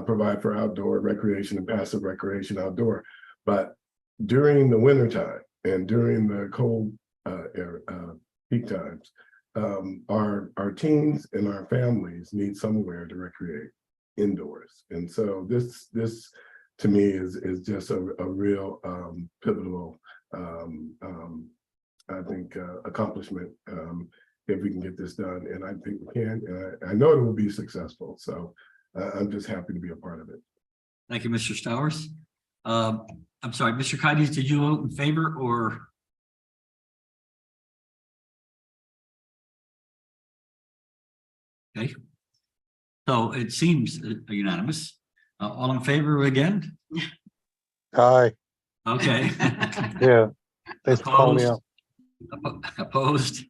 provide for outdoor recreation and passive recreation outdoor. But during the winter time and during the cold peak times, our teens and our families need somewhere to recreate indoors. And so this to me is just a real pivotal I think accomplishment if we can get this done. And I think we can, and I know it will be successful. So I'm just happy to be a part of it. Thank you, Mr. Stowers. I'm sorry, Mr. Cadiz, did you vote in favor or? Okay. So it seems unanimous. All in favor again? Aye, Okay. yeah. Thanks for calling me out. Opposed?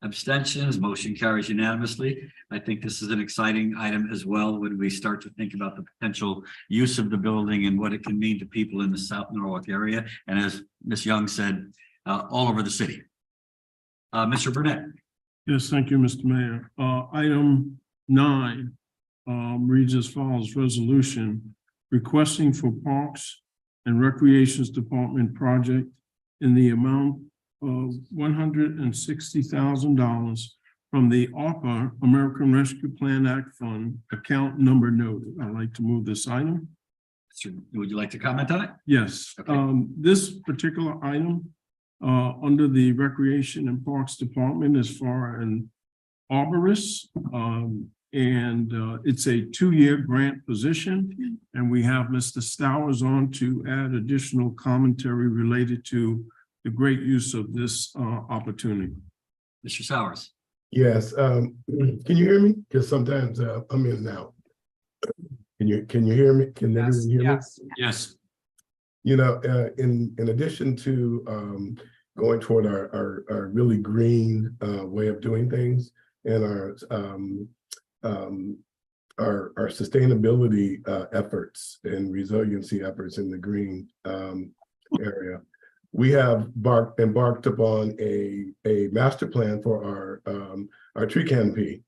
Abstentions, motion carries unanimously. I think this is an exciting item as well when we start to think about the potential use of the building and what it can mean to people in the South Norwalk area. And as Ms. Young said, all over the city. Mr. Burnett. Yes, thank you, Mr. Mayor. Item 9 reads as follows: resolution requesting for Parks and Recreations Department project in the amount of $160,000 from the ARPA American Rescue Plan Act Fund account number noted. I'd like to move this item. Would you like to comment on it? Yes, Okay. this particular item under the Recreation and Parks Department is for an arborist. And it's a 2-year grant position. And we have Mr. Stowers on to add additional commentary related to the great use of this opportunity. Mr. Stowers. Yes, can you hear me? Because sometimes I'm in and out. Can you hear me? Can everyone hear me? Yes. You know, in addition to going toward our really green way of doing things and our sustainability efforts and resiliency efforts in the green area. We have embarked upon a master plan for our tree canopy.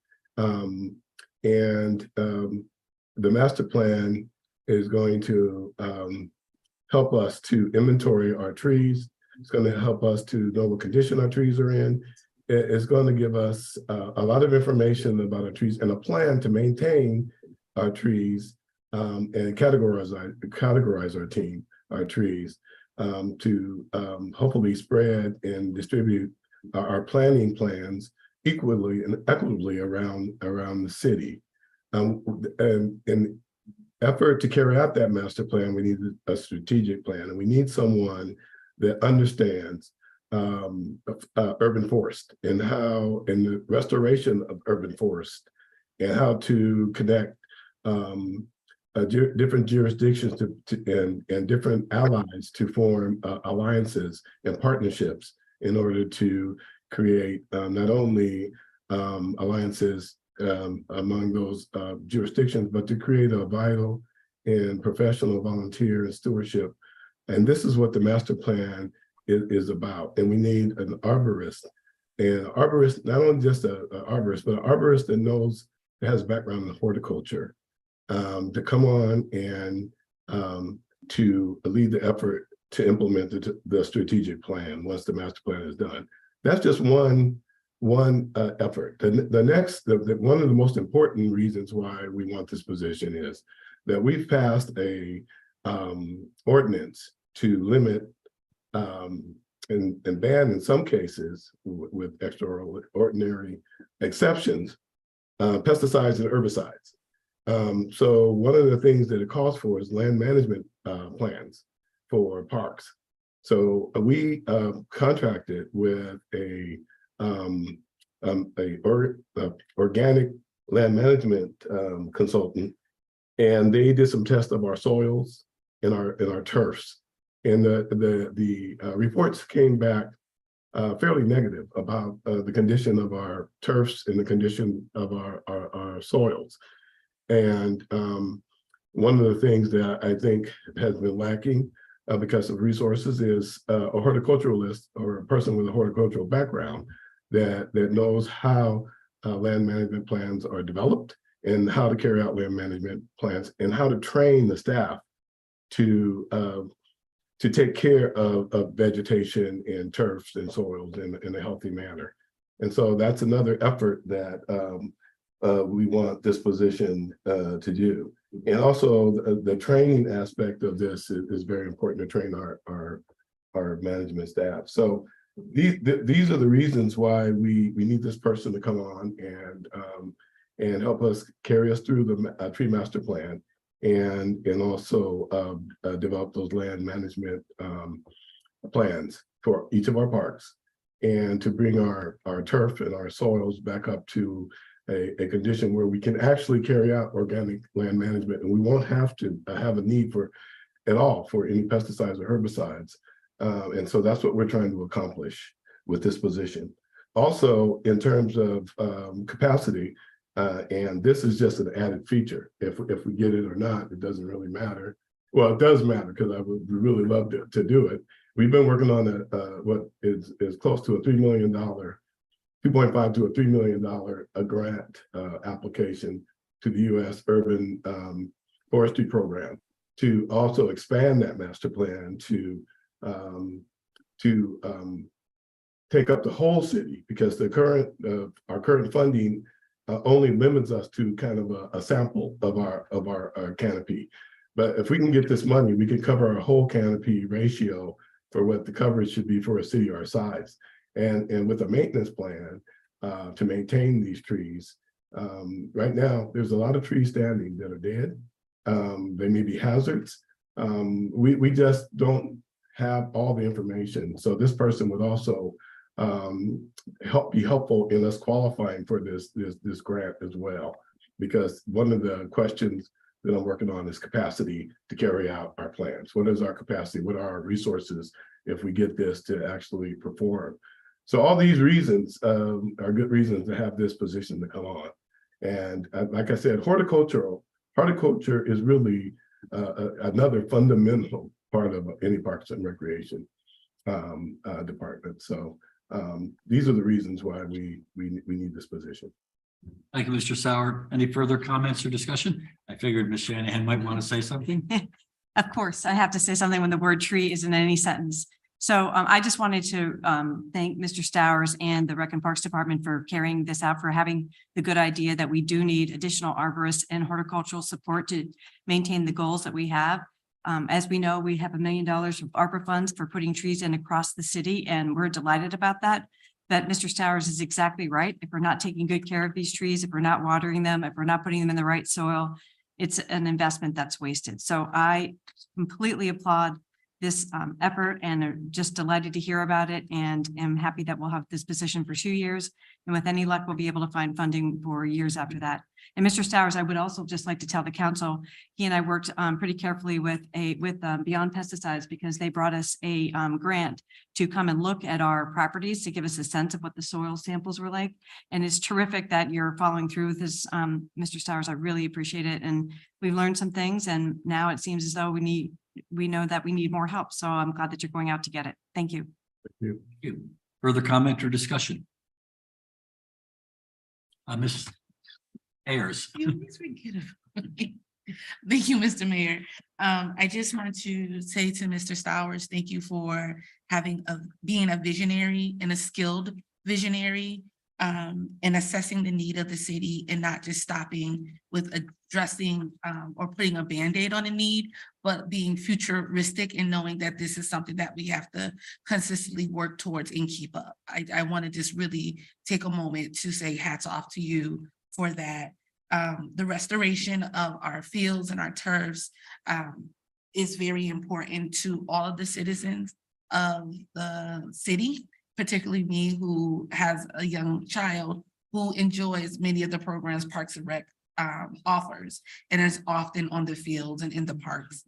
The master plan is going to help us to inventory our trees. It's going to help us to know what condition our trees are in. It's going to give us a lot of information about our trees and a plan to maintain our trees and categorize our trees to hopefully spread and distribute our planting plans equally and equitably around the city. In effort to carry out that master plan, we need a strategic plan, and we need someone that understands urban forest and the restoration of urban forest and how to connect different jurisdictions and different allies to form alliances and partnerships in order to create not only alliances among those jurisdictions, but to create a vital and professional volunteer and stewardship. And this is what the master plan is about. And we need an arborist, and arborist, not only just an arborist, but an arborist that has background in horticulture, to come on and to lead the effort to implement the strategic plan once the master plan is done. That's just one effort. The next, one of the most important reasons why we want this position is that we've passed a ordinance to limit and ban in some cases with extraordinary exceptions, pesticides and herbicides. So one of the things that it calls for is land management plans for parks. So we contracted with a organic land management consultant, and they did some tests of our soils and our turfs. And the reports came back fairly negative about the condition of our turfs and the condition of our soils. And one of the things that I think has been lacking because of resources is a horticulturalist or a person with a horticultural background that knows how land management plans are developed and how to carry out land management plans and how to train the staff to take care of vegetation and turfs and soils in a healthy manner. And so that's another effort that we want this position to do. And also the training aspect of this is very important, to train our management staff. So these are the reasons why we need this person to come on and help us carry us through the tree master plan and also develop those land management plans for each of our parks, and to bring our turf and our soils back up to a condition where we can actually carry out organic land management, and we won't have to have a need for any pesticides or herbicides. And so that's what we're trying to accomplish with this position. Also, in terms of capacity, and this is just an added feature. If we get it or not, it doesn't really matter. Well, it does matter because I would really love to do it. We've been working on what is close to a $3 million, 2.5 to a $3 million grant application to the U.S. Urban Forestry Program to also expand that master plan to take up the whole city, because the our current funding only limits us to kind of a sample of our canopy. But if we can get this money, we can cover our whole canopy ratio for what the coverage should be for a city our size. And with a maintenance plan to maintain these trees, right now, there's a lot of trees standing that are dead. They may be hazards. We just don't have all the information. So this person would also be helpful in us qualifying for this grant as well, because one of the questions that I'm working on is capacity to carry out our plans. What is our capacity? What are our resources if we get this to actually perform. So all these reasons are good reasons to have this position to come on. And like I said, horticulture is really another fundamental part of any Parks and Recreation department. So these are the reasons why we need this position. Thank you, Mr. Sauer. Any further comments or discussion? I figured Ms. Shanahan might want to say something. Of course, I have to say something when the word tree is in any sentence. So I just wanted to thank Mr. Stowers and the Rec and Parks Department for carrying this out, for having the good idea that we do need additional arborists and horticultural support to maintain the goals that we have. As we know, we have $1 million of ARPA funds for putting trees in across the city, and we're delighted about that. But Mr. Stowers is exactly right. If we're not taking good care of these trees, if we're not watering them, if we're not putting them in the right soil, it's an investment that's wasted. So I completely applaud this effort and are just delighted to hear about it, and am happy that we'll have this position for 2 years. And with any luck, we'll be able to find funding for years after that. And Mr. Stowers, I would also just like to tell the council, he and I worked pretty carefully with Beyond Pesticides, because they brought us a grant to come and look at our properties to give us a sense of what the soil samples were like. And it's terrific that you're following through with this, Mr. Stowers. I really appreciate it. And we've learned some things, and now it seems as though we know that we need more help. So I'm glad that you're going out to get it. Thank you. Thank you. Further comment or discussion? Ms. Ayers. Thank you, Mr. Mayor. I just wanted to say to Mr. Stowers, thank you for being a visionary and a skilled visionary, and assessing the need of the city, and not just stopping with addressing or putting a Band-Aid on a need, but being futuristic and knowing that this is something that we have to consistently work towards and keep up. I want to just really take a moment to say hats off to you for that. The restoration of our fields and our turfs is very important to all of the citizens of the city, particularly me, who has a young child who enjoys many of the programs Parks and Rec offers, and is often on the fields and in the parks,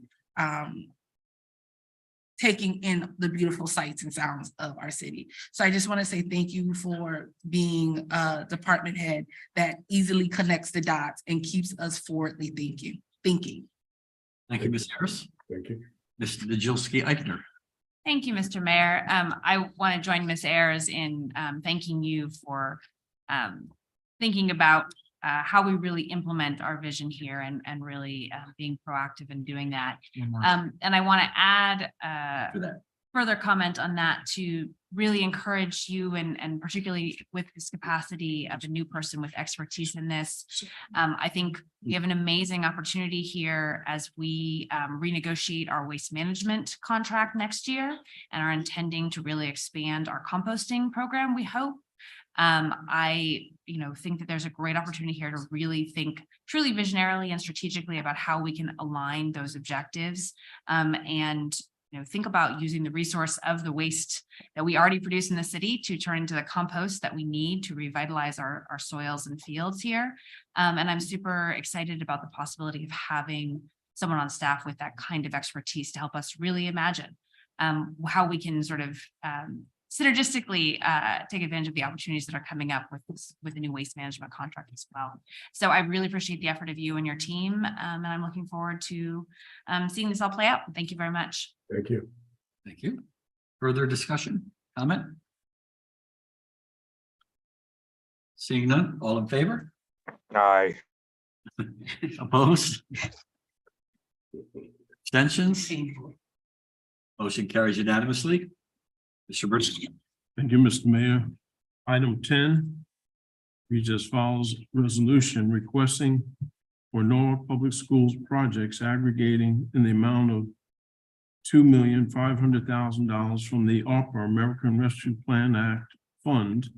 taking in the beautiful sights and sounds of our city. So I just want to say thank you for being a department head that easily connects the dots and keeps us forwardly thinking. Thank you, Ms. Harris. Thank you. Mr. Najilski-Eichner. Thank you, Mr. Mayor. I want to join Ms. Ayers in thanking you for thinking about how we really implement our vision here, and really being proactive in doing that. And I want to add further comment on that to really encourage you, and particularly with this capacity of a new person with expertise in this. I think we have an amazing opportunity here as we renegotiate our waste management contract next year, and are intending to really expand our composting program, we hope. I think that there's a great opportunity here to really think truly visionarily and strategically about how we can align those objectives, and think about using the resource of the waste that we already produce in the city to turn into the compost that we need to revitalize our soils and fields here. And I'm super excited about the possibility of having someone on staff with that kind of expertise to help us really imagine how we can sort of synergistically take advantage of the opportunities that are coming up with the new waste management contract as well. So I really appreciate the effort of you and your team, and I'm looking forward to seeing this all play out. Thank you very much. Thank you. Thank you. Further discussion, comment? Seeing none, all in favor? Aye. Opposed? Abstentions? Motion carries unanimously. Mr. Briscoe. Thank you, Mr. Mayor. Item 10 reads as follows: resolution requesting for Norwalk Public Schools projects aggregating in the amount of $2,500,000 from the ARPA, American Rescue Plan Act Fund,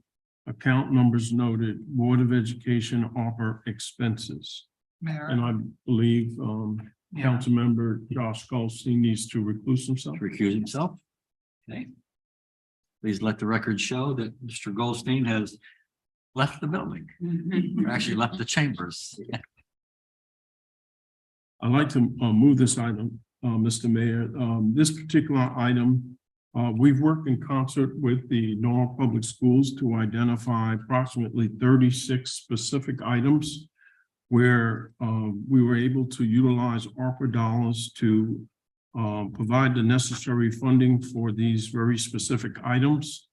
account numbers noted, Board of Education ARPA expenses. Mayor. And I believe Councilmember Josh Goldstein needs to recuse himself. Okay. Please let the record show that Mr. Goldstein has left the building, or actually left the chambers. I'd like to move this item, Mr. Mayor. This particular item We've worked in concert with the Norwalk Public Schools to identify approximately 36 specific items where we were able to utilize ARPA dollars to provide the necessary funding for these very specific items.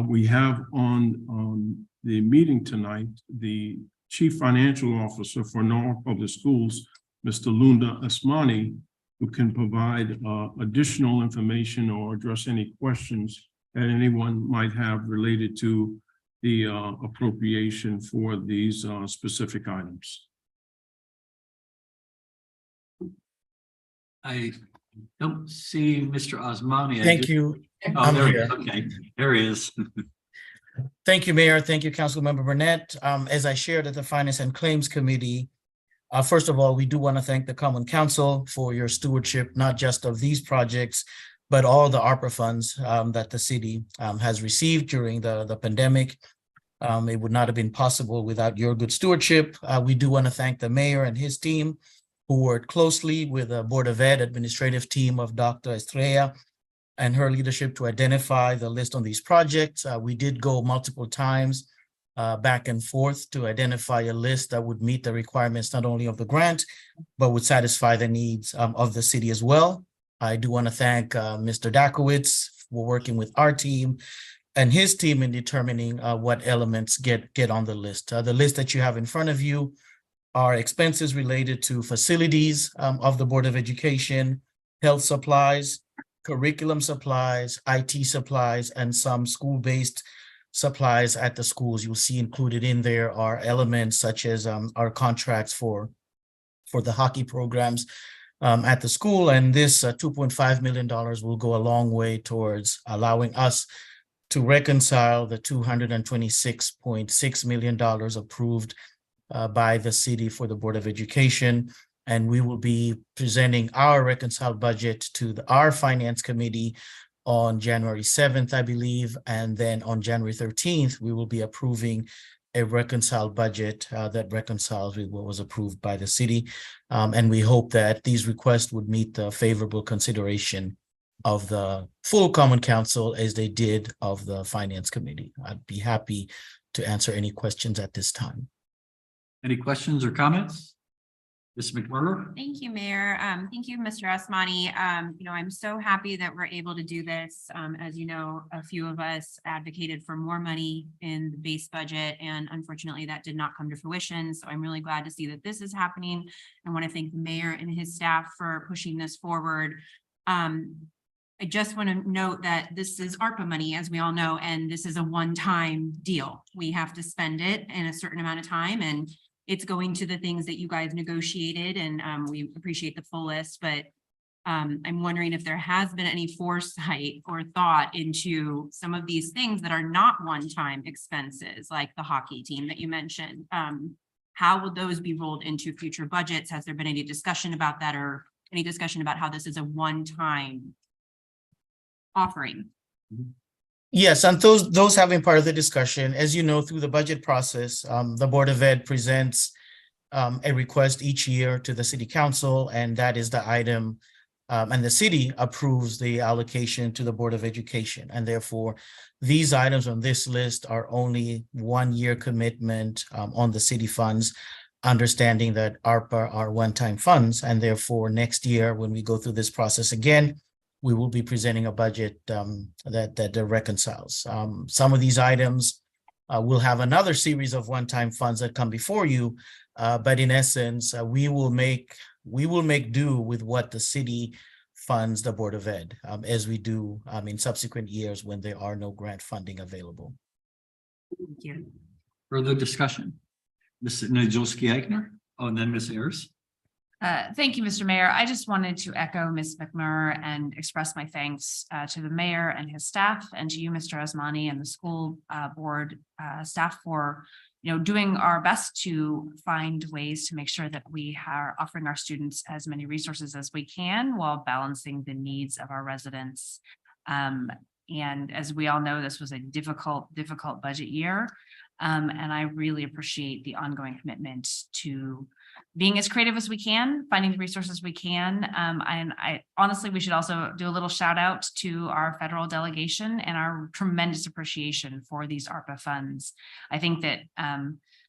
We have on the meeting tonight, the Chief Financial Officer for Norwalk Public Schools, Mr. Lunda Asmani, who can provide additional information or address any questions that anyone might have related to the appropriation for these specific items. I don't see Mr. Osmani. Thank you. Oh, I'm there he here. is. Okay, there he is. Thank you, Mayor. Thank you, Councilmember Burnett. As I shared at the Finance and Claims Committee, first of all, we do want to thank the Common Council for your stewardship, not just of these projects, but all the ARPA funds that the city has received during the pandemic. It would not have been possible without your good stewardship. We do want to thank the mayor and his team who worked closely with the Board of Ed administrative team of Dr. Estrella and her leadership to identify the list on these projects. We did go multiple times back and forth to identify a list that would meet the requirements not only of the grant, but would satisfy the needs of the city as well. I do want to thank Mr. Dakowitz for working with our team and his team in determining what elements get on the list. The list that you have in front of you are expenses related to facilities of the Board of Education, health supplies, curriculum supplies, IT supplies, and some school-based supplies at the schools. You'll see included in there are elements such as our contracts for the hockey programs at the school. And this $2.5 million will go a long way towards allowing us to reconcile the $226.6 million approved by the city for the Board of Education. And we will be presenting our reconciled budget to our Finance Committee on January 7th, I believe. And then on January 13th, we will be approving a reconciled budget that reconciles with what was approved by the city. And we hope that these requests would meet the favorable consideration of the full Common Council as they did of the Finance Committee. I'd be happy to answer any questions at this time. Any questions or comments? Ms. McMurray? Thank you, Mayor. Thank you, Mr. Asmani. I'm so happy that we're able to do this. As you know, a few of us advocated for more money in the base budget, and unfortunately that did not come to fruition. So I'm really glad to see that this is happening. I want to thank the mayor and his staff for pushing this forward. I just want to note that this is ARPA money, as we all know, and this is a one-time deal. We have to spend it in a certain amount of time, and it's going to the things that you guys negotiated, and we appreciate the full list, but I'm wondering if there has been any foresight or thought into some of these things that are not one-time expenses, like the hockey team that you mentioned. How will those be rolled into future budgets? Has there been any discussion about that, or any discussion about how this is a one-time offering? Yes, and those have been part of the discussion. As you know, through the budget process, the Board of Ed presents a request each year to the City Council, and that is the item, and the city approves the allocation to the Board of Education. And therefore, these items on this list are only 1-year commitment on the city funds, understanding that ARPA are one-time funds, and therefore next year, when we go through this process again, we will be presenting a budget that reconciles. Some of these items will have another series of one-time funds that come before you, but in essence, we will make do with what the city funds the Board of Ed, as we do in subsequent years when there are no grant funding available. Thank you. Further discussion? Ms. Najolski-Eichner, and then Ms. Ayers. Thank you, Mr. Mayor. I just wanted to echo Ms. McMurray and express my thanks to the mayor and his staff, and to you, Mr. Asmani, and the school board staff for doing our best to find ways to make sure that we are offering our students as many resources as we can while balancing the needs of our residents. And as we all know, this was a difficult budget year. And I really appreciate the ongoing commitment to being as creative as we can, finding the resources we can. And I honestly, we should also do a little shout out to our federal delegation and our tremendous appreciation for these ARPA funds. I think that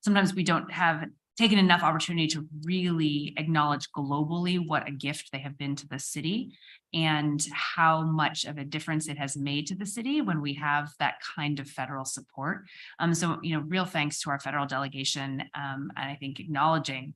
sometimes we don't have taken enough opportunity to really acknowledge globally what a gift they have been to the city and how much of a difference it has made to the city when we have that kind of federal support. So, real thanks to our federal delegation. And I think acknowledging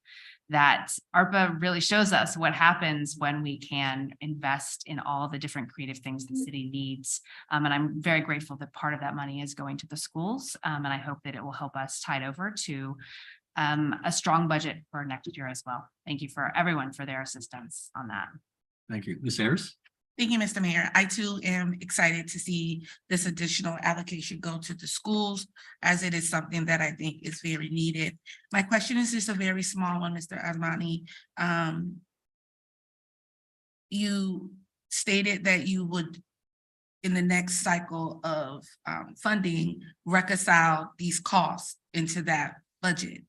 that ARPA really shows us what happens when we can invest in all the different creative things the city needs. And I'm very grateful that part of that money is going to the schools. And I hope that it will help us tide over to a strong budget for next year as well. Thank you for everyone for their assistance on that. Thank you. Ms. Ayers? Thank you, Mr. Mayor. I too am excited to see this additional allocation go to the schools, as it is something that I think is very needed. My question is just a very small one, Mr. Asmani. You stated that you would, in the next cycle of funding, reconcile these costs into that budget.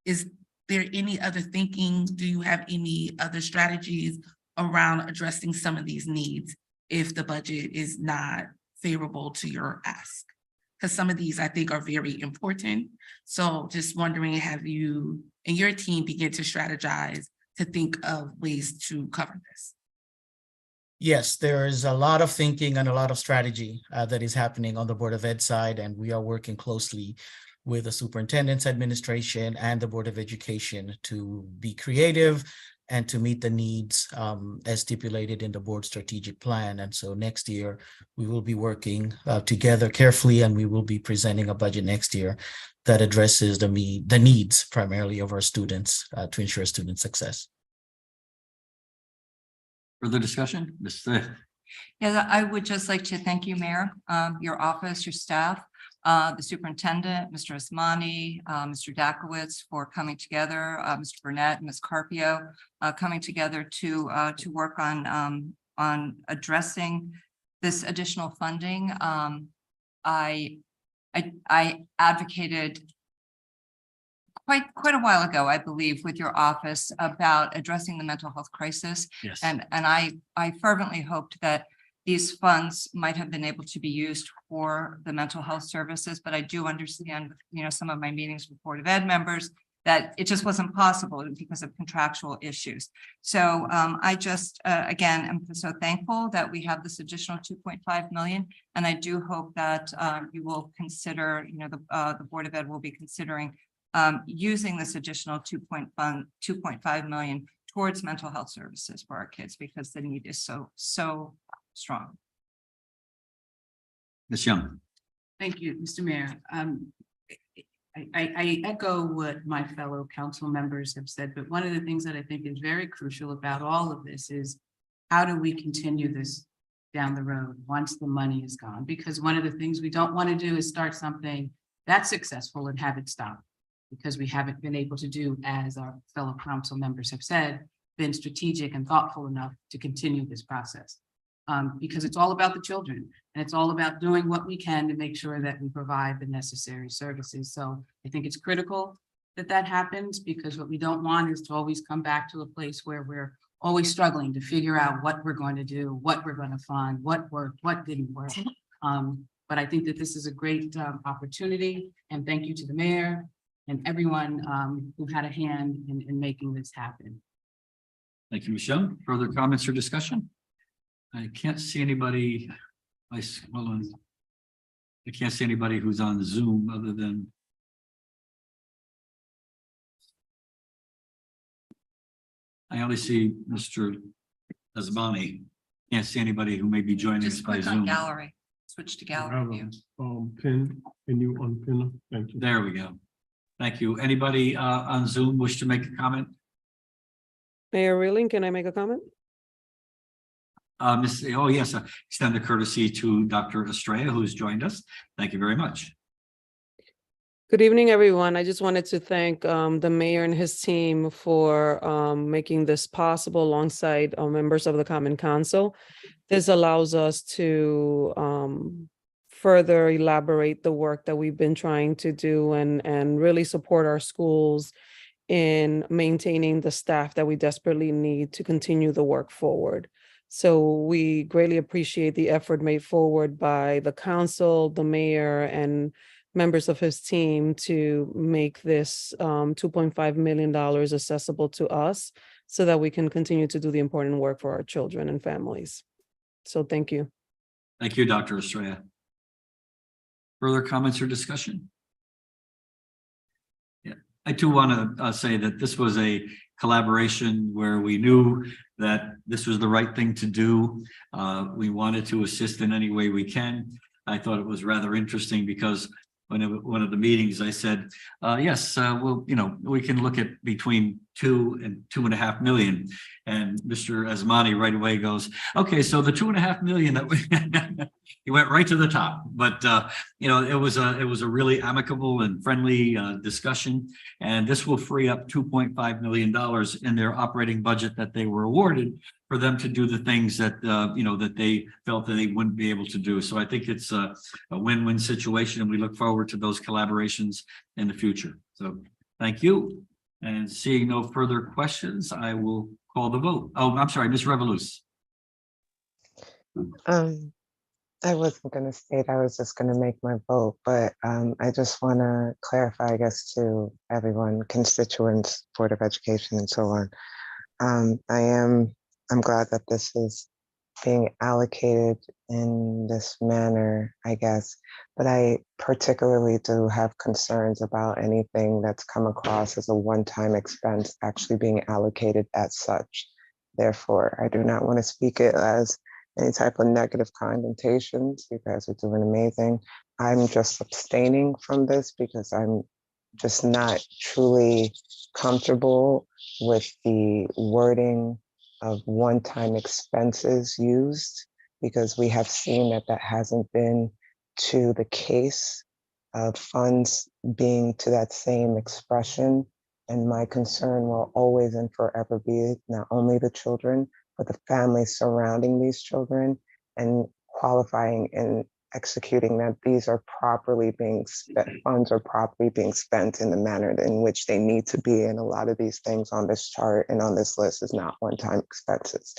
Is there any other thinking? Do you have any other strategies around addressing some of these needs if the budget is not favorable to your ask? Because some of these I think are very important. So just wondering, have you and your team begin to strategize to think of ways to cover this? Yes, there is a lot of thinking and a lot of strategy that is happening on the Board of Ed side, and we are working closely with the Superintendent's Administration and the Board of Education to be creative and to meet the needs as stipulated in the board strategic plan. And so next year, we will be working together carefully, and we will be presenting a budget next year that addresses the needs primarily of our students to ensure student success. Further discussion? Ms. Yeah, I would just like to thank you, Mayor, your office, your staff, the superintendent, Mr. Asmani, Mr. Dakowitz for coming together, Mr. Burnett, Ms. Carpio, coming together to work on addressing this additional funding. I advocated quite a while ago, I believe, with your office about addressing the mental health crisis. Yes. And I fervently hoped that these funds might have been able to be used for the mental health services, but I do understand, some of my meetings with Board of Ed members that it just wasn't possible because of contractual issues. So I just, again, am so thankful that we have this additional 2.5 million. And I do hope that you will consider, the Board of Ed will be considering using this additional 2.5 million towards mental health services for our kids, because the need is so strong. Ms. Young? Thank you, Mr. Mayor. I echo what my fellow council members have said, but one of the things that I think is very crucial about all of this is how do we continue this down the road once the money is gone? Because one of the things we don't want to do is start something that's successful and have it stop, because we haven't been able to do, as our fellow council members have said, been strategic and thoughtful enough to continue this process. Because it's all about the children, and it's all about doing what we can to make sure that we provide the necessary services. So I think it's critical that that happens, because what we don't want is to always come back to a place where we're always struggling to figure out what we're going to do, what we're going to fund, what worked, what didn't work. But I think that this is a great opportunity, and thank you to the mayor and everyone who had a hand in making this happen. Thank you, Ms. Young. Further comments or discussion? I can't see anybody. I can't see anybody who's on Zoom other than. I only see Mr. Asmani. Can't see anybody who may be joining us Just by click on Zoom. gallery, switch to gallery view. Pin, can you unpin? Thank you. There we go. Thank you. Anybody on Zoom wish to make a comment? Mayor Reeling, can I make a comment? Oh, yes, extend the courtesy to Dr. Estrella, who's joined us. Thank you very much. Good evening, everyone. I just wanted to thank the mayor and his team for making this possible alongside members of the Common Council. This allows us to further elaborate the work that we've been trying to do and really support our schools in maintaining the staff that we desperately need to continue the work forward. So we greatly appreciate the effort made forward by the council, the mayor, and members of his team to make this $2.5 million accessible to us so that we can continue to do the important work for our children and families. So thank you. Thank you, Dr. Estrella. Further comments or discussion? Yeah, I too want to say that this was a collaboration where we knew that this was the right thing to do. We wanted to assist in any way we can. I thought it was rather interesting because one of the meetings I said, yes, well, we can look at between 2 and 2.5 million. And Mr. Asmani right away goes, okay, so the 2.5 million that we he went right to the top. But it was a really amicable and friendly discussion. And this will free up $2.5 million in their operating budget that they were awarded for them to do the things that that they felt that they wouldn't be able to do. So I think it's a win-win situation, and we look forward to those collaborations in the future. So thank you. And seeing no further questions, I will call the vote. Oh, I'm sorry, Ms. Revolus. I wasn't going to state, I was just going to make my vote, but I just want to clarify, I guess, to everyone, constituents, Board of Education, and so on. I'm glad that this is being allocated in this manner, I guess, but I particularly do have concerns about anything that's come across as a one-time expense actually being allocated as such. Therefore, I do not want to speak it as any type of negative connotations. You guys are doing amazing. I'm just abstaining from this because I'm just not truly comfortable with the wording of one-time expenses used, because we have seen that that hasn't been to the case of funds being to that same expression. And my concern will always and forever be not only the children, but the families surrounding these children, and qualifying and executing that these are properly being spent, funds are properly being spent in the manner in which they need to be. And a lot of these things on this chart and on this list is not one-time expenses.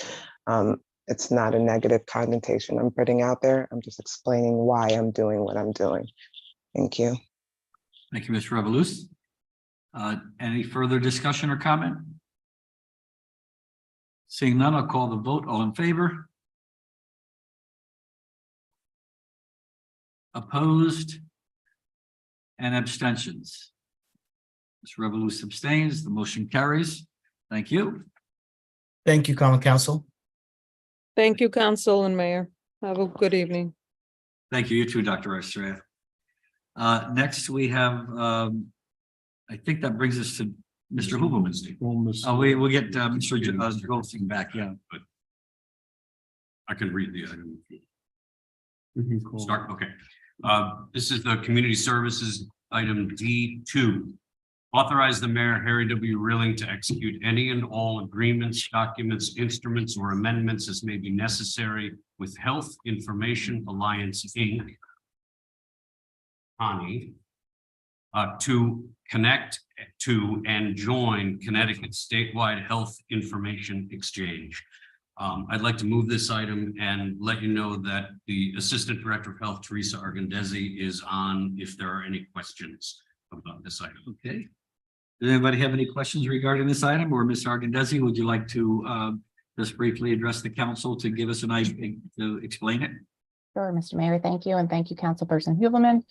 It's not a negative connotation I'm putting out there. I'm just explaining why I'm doing what I'm doing. Thank you. Thank you, Ms. Revolus. Any further discussion or comment? Seeing none, I'll call the vote. All in favor? Opposed? And abstentions? Ms. Revolus abstains. The motion carries. Thank you. Thank you, Common Council. Thank you, Council and Mayor. Have a good evening. Thank you. You too, Dr. Estrella. Next, we have, I think that brings us to Mr. Huberman. We'll get Mr. Goldstein back, yeah. But I can read the item. We can call. Start, okay. This is the community services item D2. Authorize the mayor, Harry W. Rilling, to execute any and all agreements, documents, instruments, or amendments as may be necessary with Health Information Alliance, Inc., CONI, to connect to and join Connecticut Statewide Health Information Exchange. I'd like to move this item and let you know that the Assistant Director of Health, Teresa Argandesi, is on if there are any questions about this item. Okay. Does anybody have any questions regarding this item, or Ms. Argandesi, would you like to just briefly address the council to give us an idea to explain it? Sure, Mr. Mayor, thank you. And thank you, Councilperson Huberman.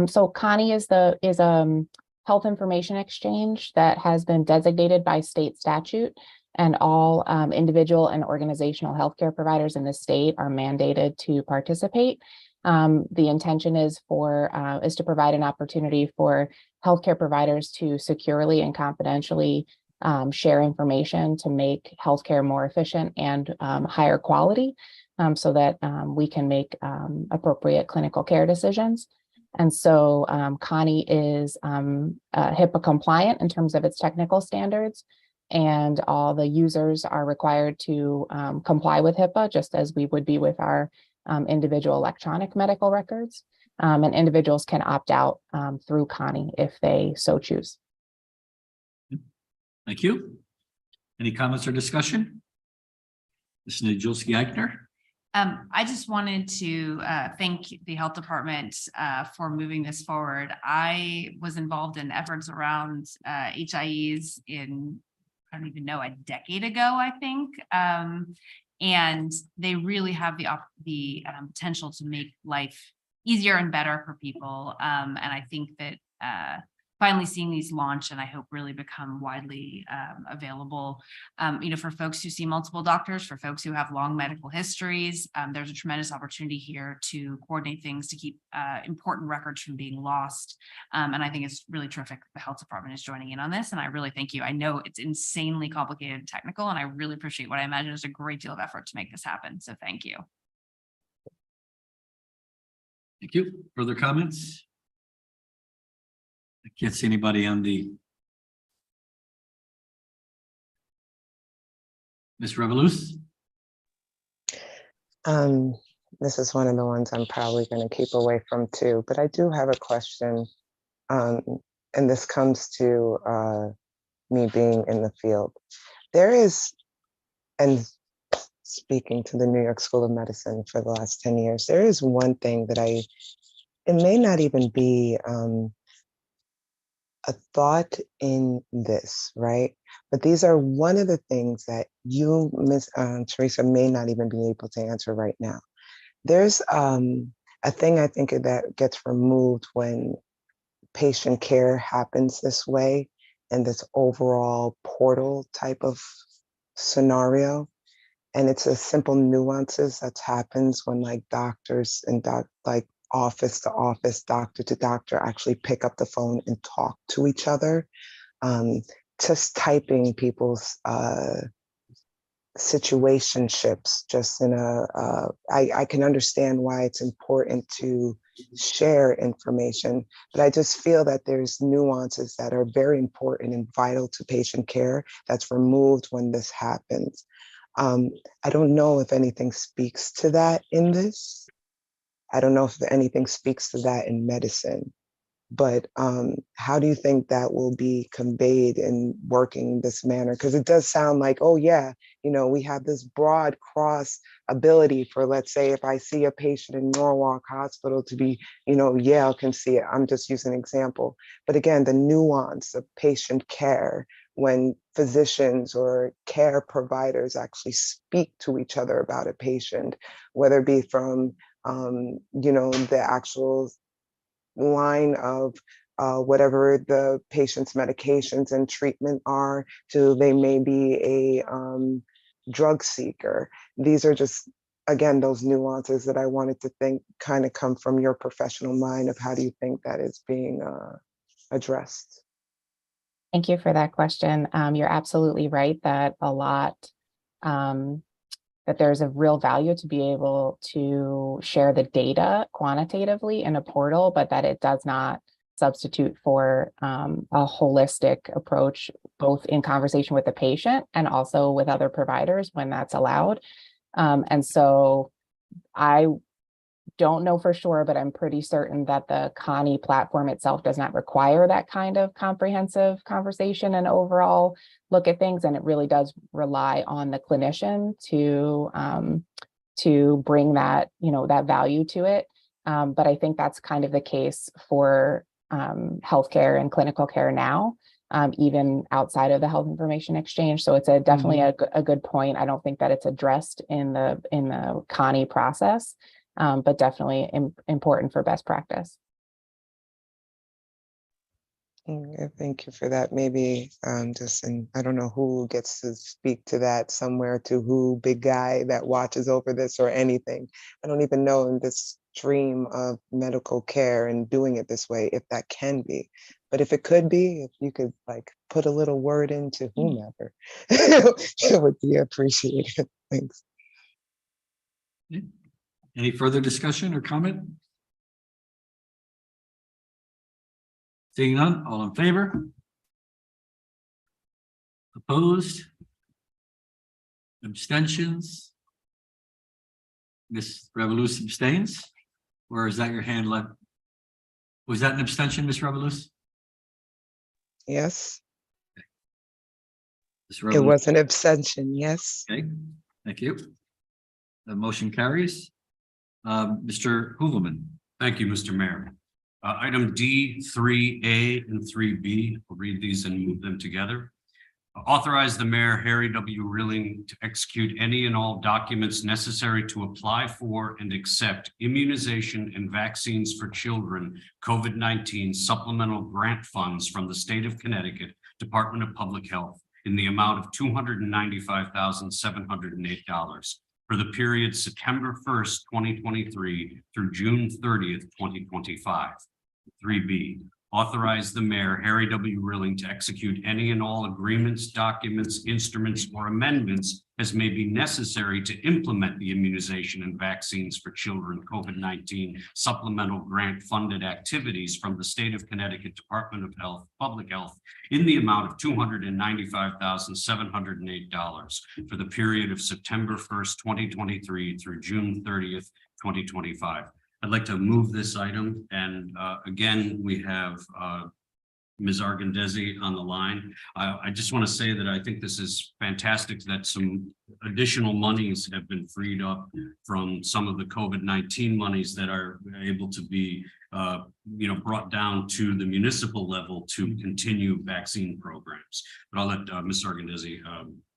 So Connie is health information exchange that has been designated by state statute, and all individual and organizational healthcare providers in the state are mandated to participate. The intention is to provide an opportunity for healthcare providers to securely and confidentially share information to make healthcare more efficient and higher quality, so that we can make appropriate clinical care decisions. And so Connie is HIPAA compliant in terms of its technical standards, and all the users are required to comply with HIPAA, just as we would be with our individual electronic medical records. And individuals can opt out through Connie if they so choose. Thank you. Any comments or discussion? Ms. Najolski Eichner? I just wanted to thank the health department for moving this forward. I was involved in efforts around HIEs in, I don't even know, a decade ago, I think. And they really have the potential to make life easier and better for people. And I think that finally seeing these launch and I hope really become widely available, for folks who see multiple doctors, for folks who have long medical histories, there's a tremendous opportunity here to coordinate things to keep important records from being lost. And I think it's really terrific that the health department is joining in on this. And I really thank you. I know it's insanely complicated and technical, and I really appreciate what I imagine is a great deal of effort to make this happen. So thank you. Thank you. Further comments? I can't see anybody on the. Ms. Revolus? This is one of the ones I'm probably going to keep away from too, but I do have a question. And this comes to me being in the field. There is, and speaking to the New York School of Medicine for the last 10 years, there is one thing that it may not even be a thought in this, right? But these are one of the things that you, Ms. Teresa, may not even be able to answer right now. There's a thing I think that gets removed when patient care happens this way and this overall portal type of scenario. And it's a simple nuances that happens when like doctors and like office to office, doctor to doctor actually pick up the phone and talk to each other. Just typing people's situationships just in I can understand why it's important to share information, but I just feel that there's nuances that are very important and vital to patient care that's removed when this happens. I don't know if anything speaks to that in this. I don't know if anything speaks to that in medicine, but how do you think that will be conveyed in working this manner? Because it does sound like, oh yeah, we have this broad cross ability for, let's say, if I see a patient in Norwalk Hospital to be, Yale can see it. I'm just using an example. But again, the nuance of patient care when physicians or care providers actually speak to each other about a patient, whether it be from the actual line of whatever the patient's medications and treatment are, to they may be a drug seeker. These are just, again, those nuances that I wanted to think kind of come from your professional mind of how do you think that is being addressed? Thank you for that question. You're absolutely right that a lot, that there's a real value to be able to share the data quantitatively in a portal, but that it does not substitute for a holistic approach, both in conversation with the patient and also with other providers when that's allowed. And so I don't know for sure, but I'm pretty certain that the Connie platform itself does not require that kind of comprehensive conversation and overall look at things. And it really does rely on the clinician to bring that, that value to it. But I think that's kind of the case for healthcare and clinical care now, even outside of the health information exchange. So it's definitely a good point. I don't think that it's addressed in the Connie process. But definitely important for best practice. Thank you for that. Maybe I don't know who gets to speak to that somewhere, to who, big guy that watches over this or anything. I don't even know in this stream of medical care and doing it this way, if that can be. But if it could be, if you could like put a little word into whomever, it would be appreciated. Thanks. Any further discussion or comment? Seeing none, all in favor? Opposed? Abstentions? Ms. Revolus abstains? Or is that your hand left? Was that an abstention, Ms. Revolus? Yes. It was an abstention, yes. Okay, thank you. The motion carries. Mr. Hooverman. Thank you, Mr. Mayor. Item D, 3A and 3B, I'll read these and move them together. Authorize the mayor, Harry W. Rilling, to execute any and all documents necessary to apply for and accept immunization and vaccines for children, COVID-19 supplemental grant funds from the state of Connecticut Department of Public Health in the amount of $295,708 for the period September 1st, 2023 through June 30th, 2025. 3B, authorize the mayor, Harry W. Rilling, to execute any and all agreements, documents, instruments, or amendments as may be necessary to implement the immunization and vaccines for children COVID-19 supplemental grant funded activities from the state of Connecticut Department of Health, Public Health in the amount of $295,708 for the period of September 1st, 2023 through June 30th, 2025. I'd like to move this item, and again, we have Ms. Argondesi on the line. I just want to say that I think this is fantastic that some additional monies have been freed up from some of the COVID-19 monies that are able to be brought down to the municipal level to continue vaccine programs. But I'll let Ms. Argondesi.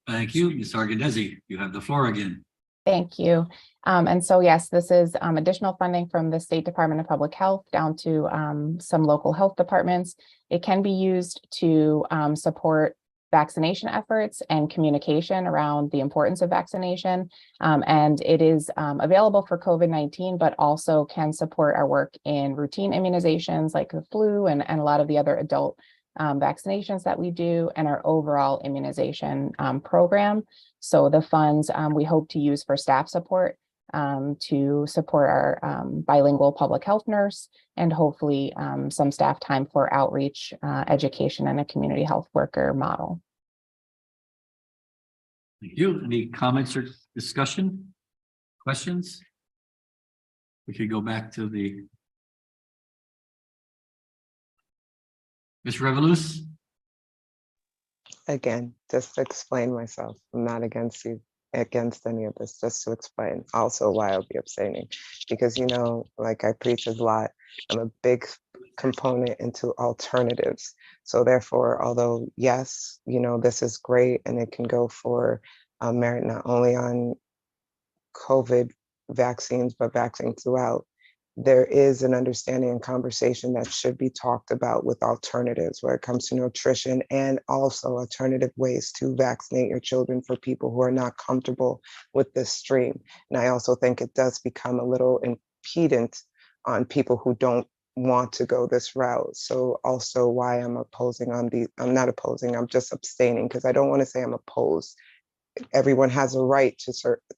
Thank you, Ms. Argondesi. You have the floor again. Thank you. And so, yes, this is additional funding from the State Department of Public Health down to some local health departments. It can be used to support vaccination efforts and communication around the importance of vaccination. And it is available for COVID-19, but also can support our work in routine immunizations like the flu and a lot of the other adult vaccinations that we do, and our overall immunization program. So the funds we hope to use for staff support to support our bilingual public health nurse, and hopefully some staff time for outreach, education, and a community health worker model. Thank you. Any comments or discussion? Questions? We could go back to the Ms. Revolus. Again, just to explain myself, I'm not against any of this, just to explain also why I'll be abstaining. Because, like I preach a lot, I'm a big component into alternatives. So therefore, although, yes, this is great and it can go for merit not only on COVID vaccines, but vaccines throughout, there is an understanding and conversation that should be talked about with alternatives where it comes to nutrition, and also alternative ways to vaccinate your children for people who are not comfortable with this stream. And I also think it does become a little impedant on people who don't want to go this route. So also why I'm opposing I'm not opposing, I'm just abstaining, because I don't want to say I'm opposed. Everyone has a right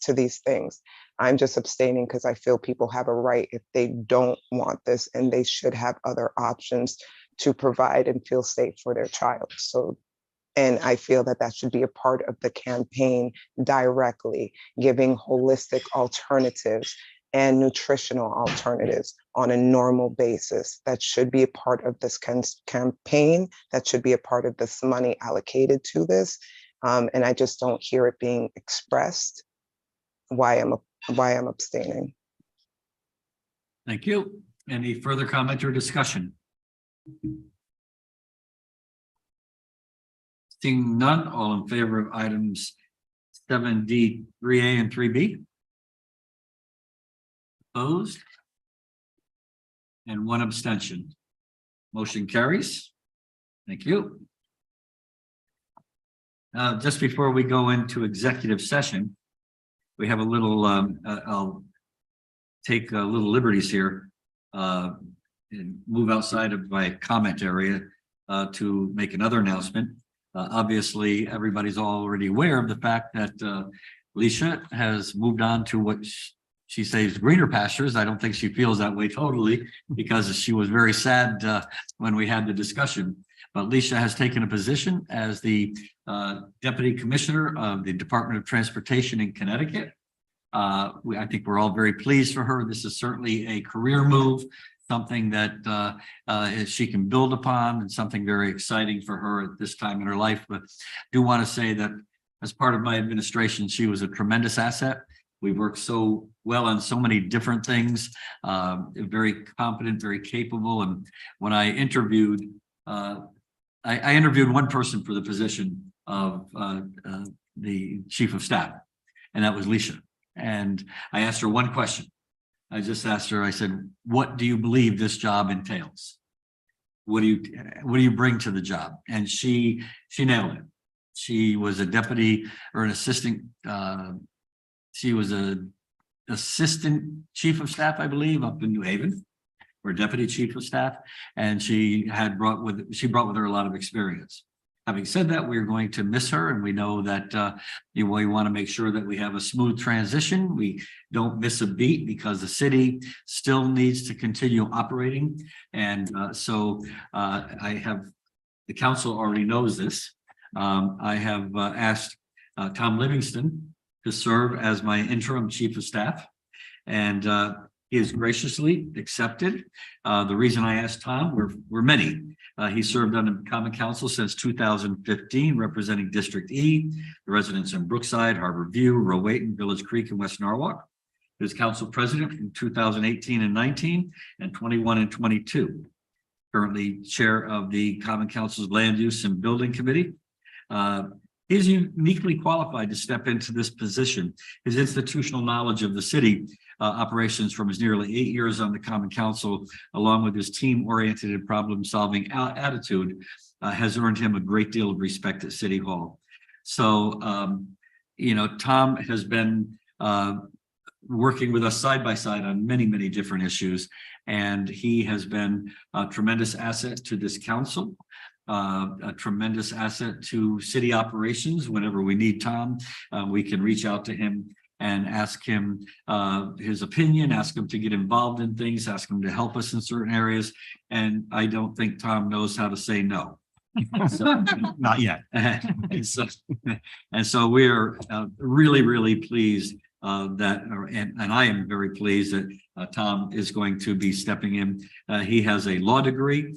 to these things. I'm just abstaining because I feel people have a right if they don't want this, and they should have other options to provide and feel safe for their child. So, and I feel that that should be a part of the campaign directly, giving holistic alternatives and nutritional alternatives on a normal basis. That should be a part of this campaign. That should be a part of this money allocated to this. And I just don't hear it being expressed why I'm abstaining. Thank you. Any further comment or discussion? Seeing none, all in favor of items 7D, 3A, and 3B? Opposed? And one abstention. Motion carries. Thank you. Just before we go into executive session, we have a little, I'll take little liberties here and move outside of my comment area to make another announcement. Obviously, everybody's already aware of the fact that Leisha has moved on to what she says greener pastures. I don't think she feels that way totally, because she was very sad when we had the discussion. But Leisha has taken a position as the Deputy Commissioner of the Department of Transportation in Connecticut. I think we're all very pleased for her. This is certainly a career move something that she can build upon and something very exciting for her at this time in her life. But I do want to say that as part of my administration, she was a tremendous asset. We worked so well on so many different things, very competent, very capable. And when I interviewed, I interviewed one person for the position of the chief of staff, and that was Leisha. And I asked her one question. I just asked her, I said, what do you believe this job entails? What do you bring to the job? And she nailed it. She was a deputy or an assistant. She was an assistant chief of staff, I believe, up in New Haven, or deputy chief of staff. And she brought with her a lot of experience. Having said that, we're going to miss her, and we know that we want to make sure that we have a smooth transition. We don't miss a beat because the city still needs to continue operating. And so I have, the council already knows this. I have asked Tom Livingston to serve as my interim chief of staff, and he has graciously accepted. The reason I asked Tom were many. He served on the Common Council since 2015, representing District E, the residents in Brookside, Harbor View, Rowayton, Village Creek, and West Norwalk. He was council president in 2018 and 19, and 21 and 22. Currently chair of the Common Council's Land Use and Building Committee. He is uniquely qualified to step into this position. His institutional knowledge of the city operations from his nearly 8 years on the Common Council, along with his team-oriented and problem-solving attitude, has earned him a great deal of respect at City Hall. So, Tom has been working with us side by side on many, many different issues, and he has been a tremendous asset to this council. A tremendous asset to city operations. Whenever we need Tom, we can reach out to him and ask him his opinion, ask him to get involved in things, ask him to help us in certain areas. And I don't think Tom knows how to say no. So, not yet. And so we're really, really pleased and I am very pleased that Tom is going to be stepping in. He has a law degree.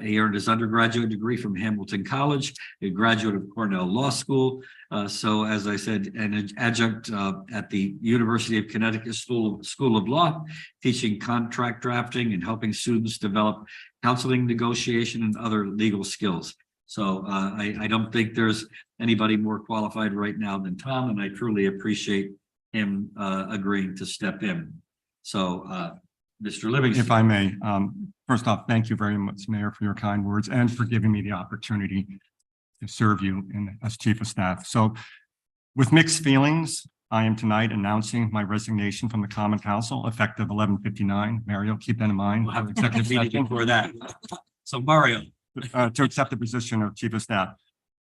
He earned his undergraduate degree from Hamilton College, a graduate of Cornell Law School. So as I said, an adjunct at the University of Connecticut School of Law, teaching contract drafting and helping students develop counseling, negotiation, and other legal skills. So I don't think there's anybody more qualified right now than Tom, and I truly appreciate him agreeing to step in. So Mr. Livingston. If I may, first off, thank you very much, Mayor, for your kind words and for giving me the opportunity to serve you as Chief of Staff. So with mixed feelings, I am tonight announcing my resignation from the Common Council effective 11/59. Mario, keep that in mind. We'll have an executive meeting for that. So Mario. To accept the position of Chief of Staff.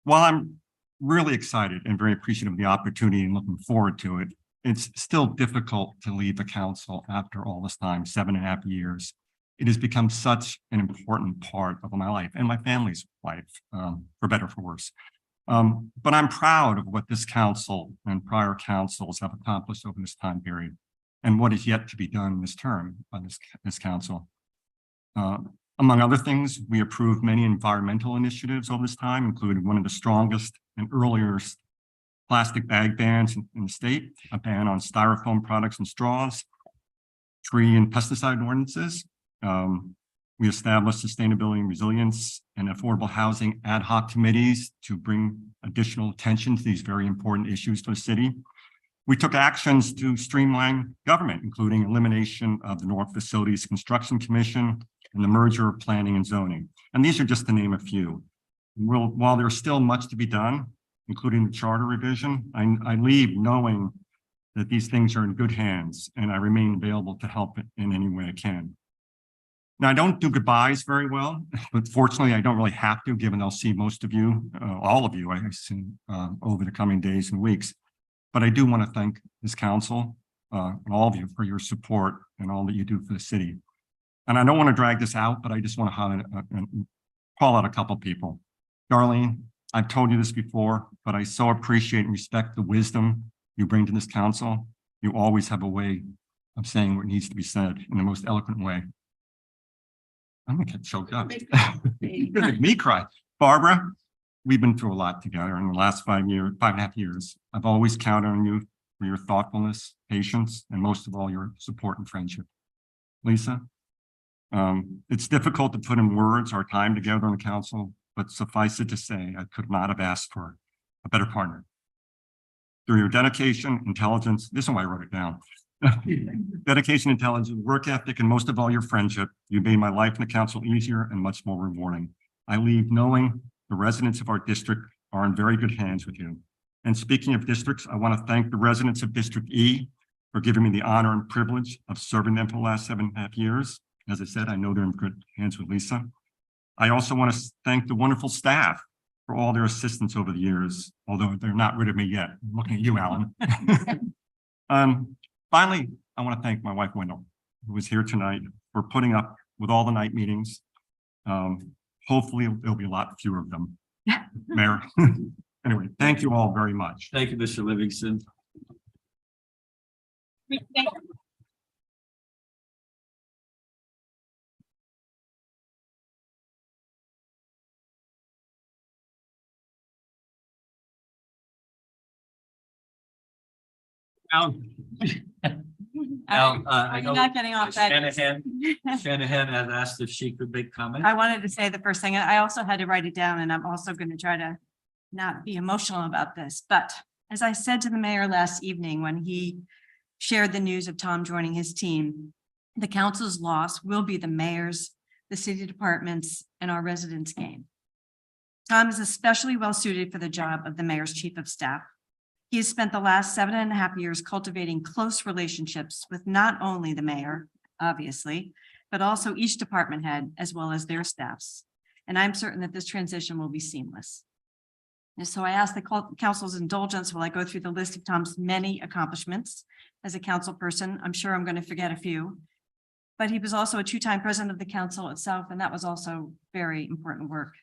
While I'm really excited and very appreciative of the opportunity and looking forward to it, it's still difficult to leave the council after all this time, 7.5 years. It has become such an important part of my life and my family's life, for better or for worse. But I'm proud of what this council and prior councils have accomplished over this time period and what is yet to be done this term by this council. Among other things, we approved many environmental initiatives over this time, including one of the strongest and earliest plastic bag bans in the state, a ban on styrofoam products and straws, tree and pesticide ordinances. We established sustainability and resilience and affordable housing ad hoc committees to bring additional attention to these very important issues to the city. We took actions to streamline government, including elimination of the North Facilities Construction Commission and the merger of planning and zoning. And these are just to name a few. While there's still much to be done, including the charter revision, I leave knowing that these things are in good hands and I remain available to help in any way I can. Now, I don't do goodbyes very well, but fortunately I don't really have to, given I'll see most of you, all of you, I assume, over the coming days and weeks. But I do want to thank this council and all of you for your support and all that you do for the city. And I don't want to drag this out, but I just want to highlight and call out a couple people. Darlene, I've told you this before, but I so appreciate and respect the wisdom you bring to this council. You always have a way of saying what needs to be said in the most eloquent way. I'm gonna get choked up. You're gonna make me cry. Barbara, we've been through a lot together in the last 5.5 years. I've always counted on you for your thoughtfulness, patience, and most of all, your support and friendship. Lisa, it's difficult to put in words our time together on the council, but suffice it to say, I could not have asked for a better partner. Through your dedication, intelligence, this is why I wrote it down. Dedication, intelligence, work ethic, and most of all, your friendship, you made my life in the council easier and much more rewarding. I leave knowing the residents of our district are in very good hands with you. And speaking of districts, I want to thank the residents of District E for giving me the honor and privilege of serving them for the last 7.5 years. As I said, I know they're in good hands with Lisa. I also want to thank the wonderful staff for all their assistance over the years, although they're not rid of me yet. I'm looking at you, Alan. Finally, I want to thank my wife, Wendell, who is here tonight, for putting up with all the night meetings. Hopefully, there'll be a lot fewer of them. Mayor. Anyway, thank you all very much. Thank you, Mr. Livingston. Now, I You're know not getting off that. Shanahan has asked if she could make comment. I wanted to say the first thing, I also had to write it down, and I'm also going to try to not be emotional about this, but as I said to the mayor last evening when he shared the news of Tom joining his team, the council's loss will be the mayor's, the city departments, and our residents' gain. Tom is especially well suited for the job of the mayor's chief of staff. He has spent the last 7.5 years cultivating close relationships with not only the mayor, obviously, but also each department head as well as their staffs. And I'm certain that this transition will be seamless. And so I ask the council's indulgence while I go through the list of Tom's many accomplishments. As a council person, I'm sure I'm going to forget a few, but he was also a 2-time president of the council itself, and that was also very important work.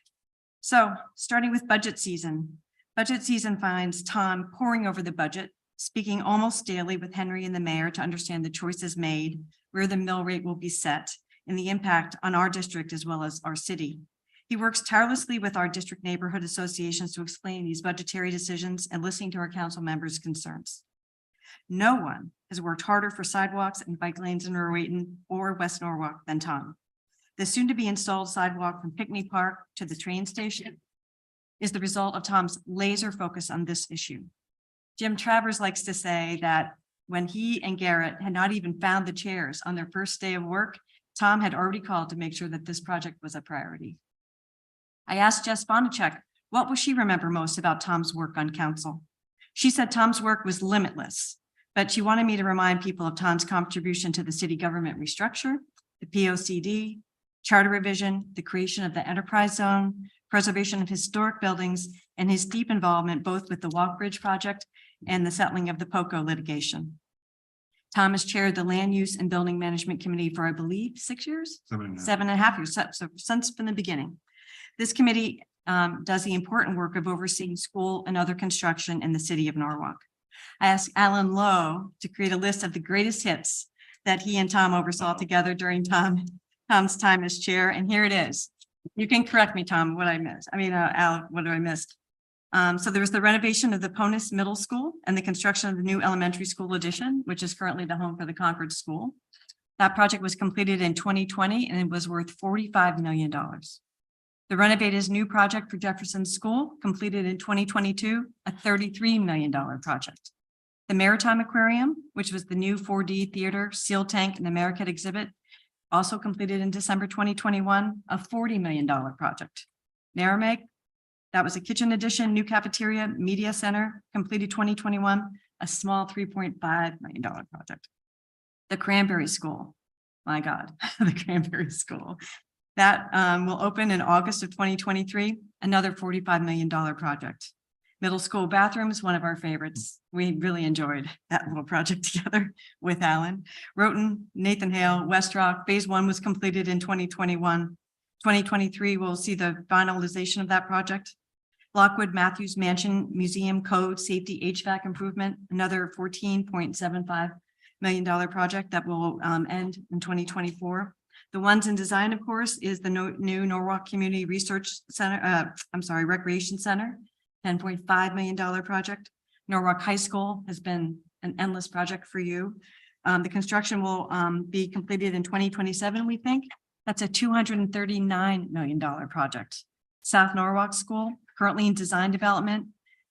So starting with budget season. Budget season finds Tom poring over the budget, speaking almost daily with Henry and the mayor to understand the choices made, where the mill rate will be set, and the impact on our district as well as our city. He works tirelessly with our district neighborhood associations to explain these budgetary decisions and listening to our council members' concerns. No one has worked harder for sidewalks and bike lanes in Rowayton or West Norwalk than Tom. The soon-to-be installed sidewalk from Pickney Park to the train station is the result of Tom's laser focus on this issue. Jim Travers likes to say that when he and Garrett had not even found the chairs on their first day of work, Tom had already called to make sure that this project was a priority. I asked Jess Bonacek, what will she remember most about Tom's work on council? She said Tom's work was limitless, but she wanted me to remind people of Tom's contribution to the city government restructure, the POCD, charter revision, the creation of the enterprise zone, preservation of historic buildings, and his deep involvement both with the Walk Bridge project and the settling of the POCO litigation. Tom has chaired the Land Use and Building Management Committee for, I believe, 6 years? 7.5 years, so since from the beginning. This committee does the important work of overseeing school and other construction in the city of Norwalk. I asked Alan Lowe to create a list of the greatest hits that he and Tom oversaw together during Tom's time as chair, and here it is. You can correct me, Tom, what I missed. Al, what I missed. So there was the renovation of the Ponus Middle School and the construction of the new elementary school addition, which is currently the home for the Concord School. That project was completed in 2020 and it was worth $45 million. The renovated new project for Jefferson School, completed in 2022, a $33 million project. The Maritime Aquarium, which was the new 4D theater, seal tank, and the Marquette exhibit, also completed in December 2021, a $40 million project. Merrimack, that was a kitchen addition, new cafeteria, media center, completed 2021, a small $3.5 million project. The Cranberry School, my God, the Cranberry School. That will open in August of 2023, another $45 million project. Middle school bathrooms, one of our favorites. We really enjoyed that little project together with Alan. Rowton, Nathan Hale, West Rock, phase 1 was completed in 2021. 2023, we'll see the finalization of that project. Lockwood Matthews Mansion Museum Code Safety HVAC Improvement, another $14.75 million project that will end in 2024. The ones in design, of course, is the new Norwalk Community Research Center, Recreation Center, $10.5 million project. Norwalk High School has been an endless project for you. The construction will be completed in 2027, we think. That's a $239 million project. South Norwalk School, currently in design development,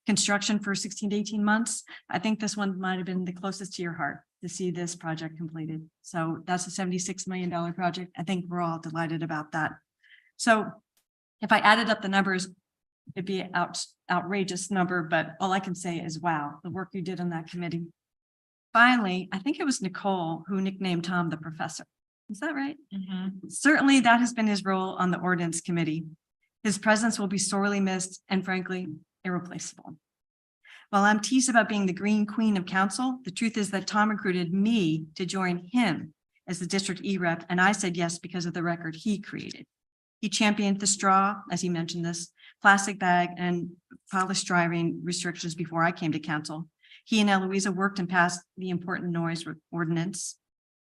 construction for 16 to 18 months. I think this one might have been the closest to your heart to see this project completed. So that's a $76 million project. I think we're all delighted about that. So if I added up the numbers, it'd be an outrageous number, but all I can say is, wow, the work you did on that committee. Finally, I think it was Nicole who nicknamed Tom the professor. Is that right? Certainly that has been his role on the ordinance committee. His presence will be sorely missed and frankly, irreplaceable. While I'm teased about being the green queen of council, the truth is that Tom recruited me to join him as the district E-rep, and I said yes because of the record he created. He championed the straw, as he mentioned this, plastic bag and polystyrene restrictions before I came to council. He and Eloisa worked and passed the important noise ordinance.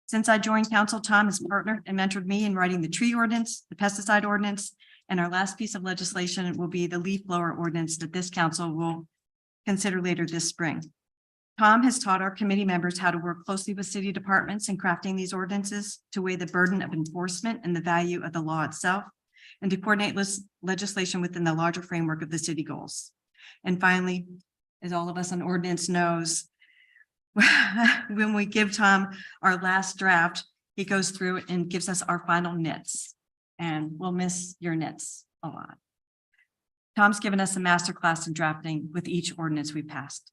Since I joined council, Tom has partnered and mentored me in writing the tree ordinance, the pesticide ordinance, and our last piece of legislation will be the leaf blower ordinance that this council will consider later this spring. Tom has taught our committee members how to work closely with city departments in crafting these ordinances, to weigh the burden of enforcement and the value of the law itself, and to coordinate legislation within the larger framework of the city goals. And finally, as all of us on ordinance knows, when we give Tom our last draft, he goes through and gives us our final nits, and we'll miss your nits a lot. Tom's given us a masterclass in drafting with each ordinance we passed.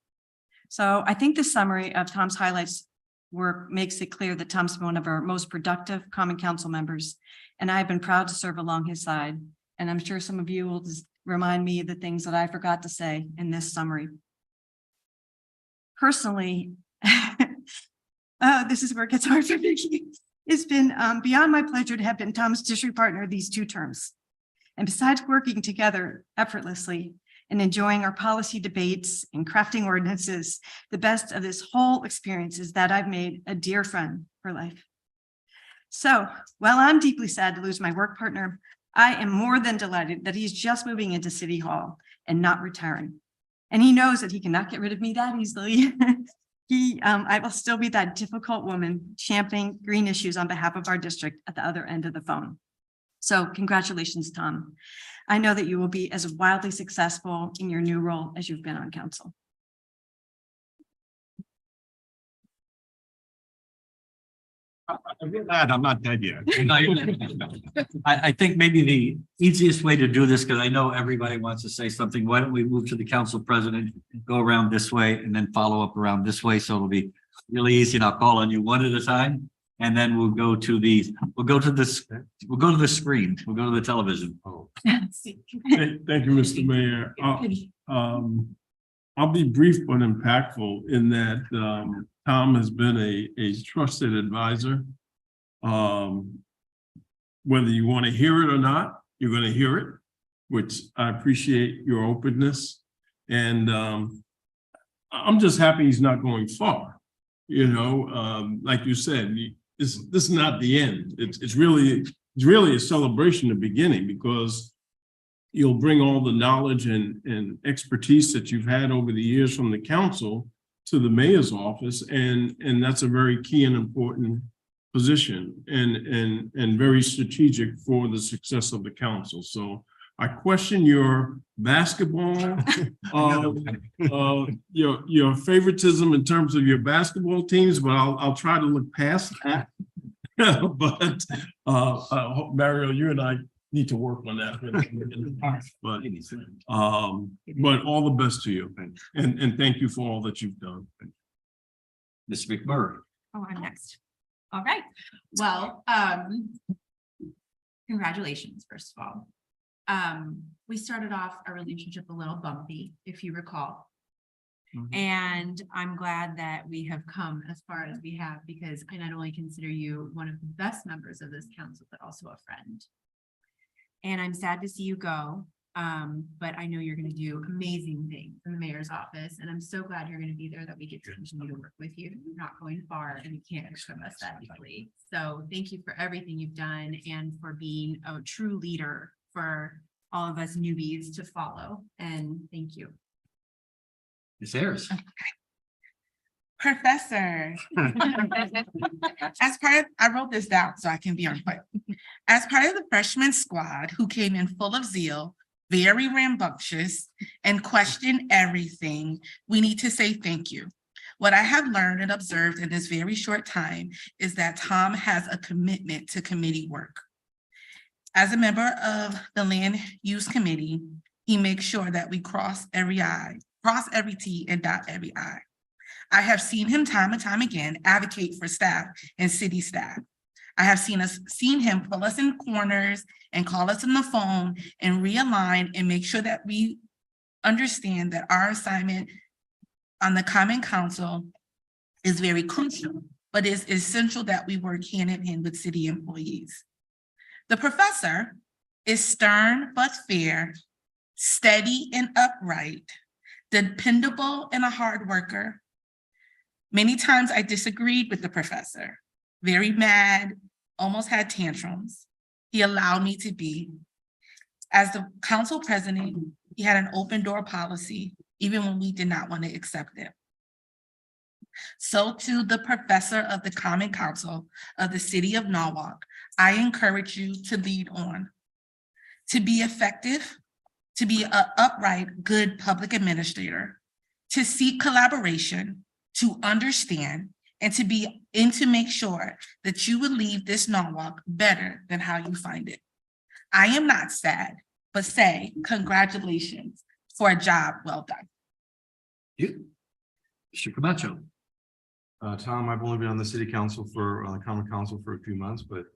So I think this summary of Tom's highlights work makes it clear that Tom's one of our most productive common council members, and I've been proud to serve along his side. And I'm sure some of you will just remind me of the things that I forgot to say in this summary. Personally, this is where it gets hard for me. It's been beyond my pleasure to have been Tom's district partner these 2 terms. And besides working together effortlessly and enjoying our policy debates and crafting ordinances, the best of this whole experience is that I've made a dear friend for life. So while I'm deeply sad to lose my work partner, I am more than delighted that he's just moving into City Hall and not retiring. And he knows that he cannot get rid of me that easily. I will still be that difficult woman championing green issues on behalf of our district at the other end of the phone. So congratulations, Tom. I know that you will be as wildly successful in your new role as you've been on council. I'm glad I'm not dead yet. I think maybe the easiest way to do this, because I know everybody wants to say something, why don't we move to the council president, go around this way and then follow up around this way, so it'll be really easy, and I'll call on you one at a time. And then we'll go to the screen, we'll go to the television. Thank you, Mr. Mayor. I'll be brief but impactful in that Tom has been a trusted advisor. Whether you want to hear it or not, you're going to hear it, which I appreciate your openness. And I'm just happy he's not going far. You know, like you said, this is not the end. It's really a celebration of the beginning, because you'll bring all the knowledge and expertise that you've had over the years from the council to the mayor's office, and that's a very key and important position and very strategic for the success of the council. So I question your basketball, your favoritism in terms of your basketball teams, but I'll try to look past that. But I hope, Mario, you and I need to work on that. But all the best to you, and thank you for all that you've done. Ms. McMurray. Oh, I'm next. All right. Well, congratulations, first of all. We started off our relationship a little bumpy, if you recall. And I'm glad that we have come as far as we have, because I not only consider you one of the best members of this council, but also a friend. And I'm sad to see you go. But I know you're gonna do amazing things in the mayor's office, and I'm so glad you're gonna be there, that we get to continue to work with you. You're not going far, and you can't extract us that easily. So thank you for everything you've done and for being a true leader for all of us newbies to follow. And thank you. Ms. Ayers. Professor. As part of, I wrote this down so I can be on point. As part of the freshman squad who came in full of zeal, very rambunctious, and questioned everything, we need to say thank you. What I have learned and observed in this very short time is that Tom has a commitment to committee work. As a member of the Land Use Committee, he makes sure that we cross every T and dot every I. I have seen him time and time again advocate for staff and city staff. I have seen him pull us in corners and call us on the phone and realign and make sure that we understand that our assignment on the Common Council is very crucial, but it's essential that we work hand in hand with city employees. The professor is stern but fair, steady and upright, dependable and a hard worker. Many times I disagreed with the professor, very mad, almost had tantrums. He allowed me to be. As the council president, he had an open door policy, even when we did not want to accept it. So to the professor of the Common Council of the City of Norwalk, I encourage you to lead on, to be effective, to be an upright, good public administrator, to seek collaboration, to understand, and to make sure that you will leave this Norwalk better than how you find it. I am not sad, but say congratulations for a job well done. You. Mr. Camacho. Tom, I've only been on the city council the common council for a few months, but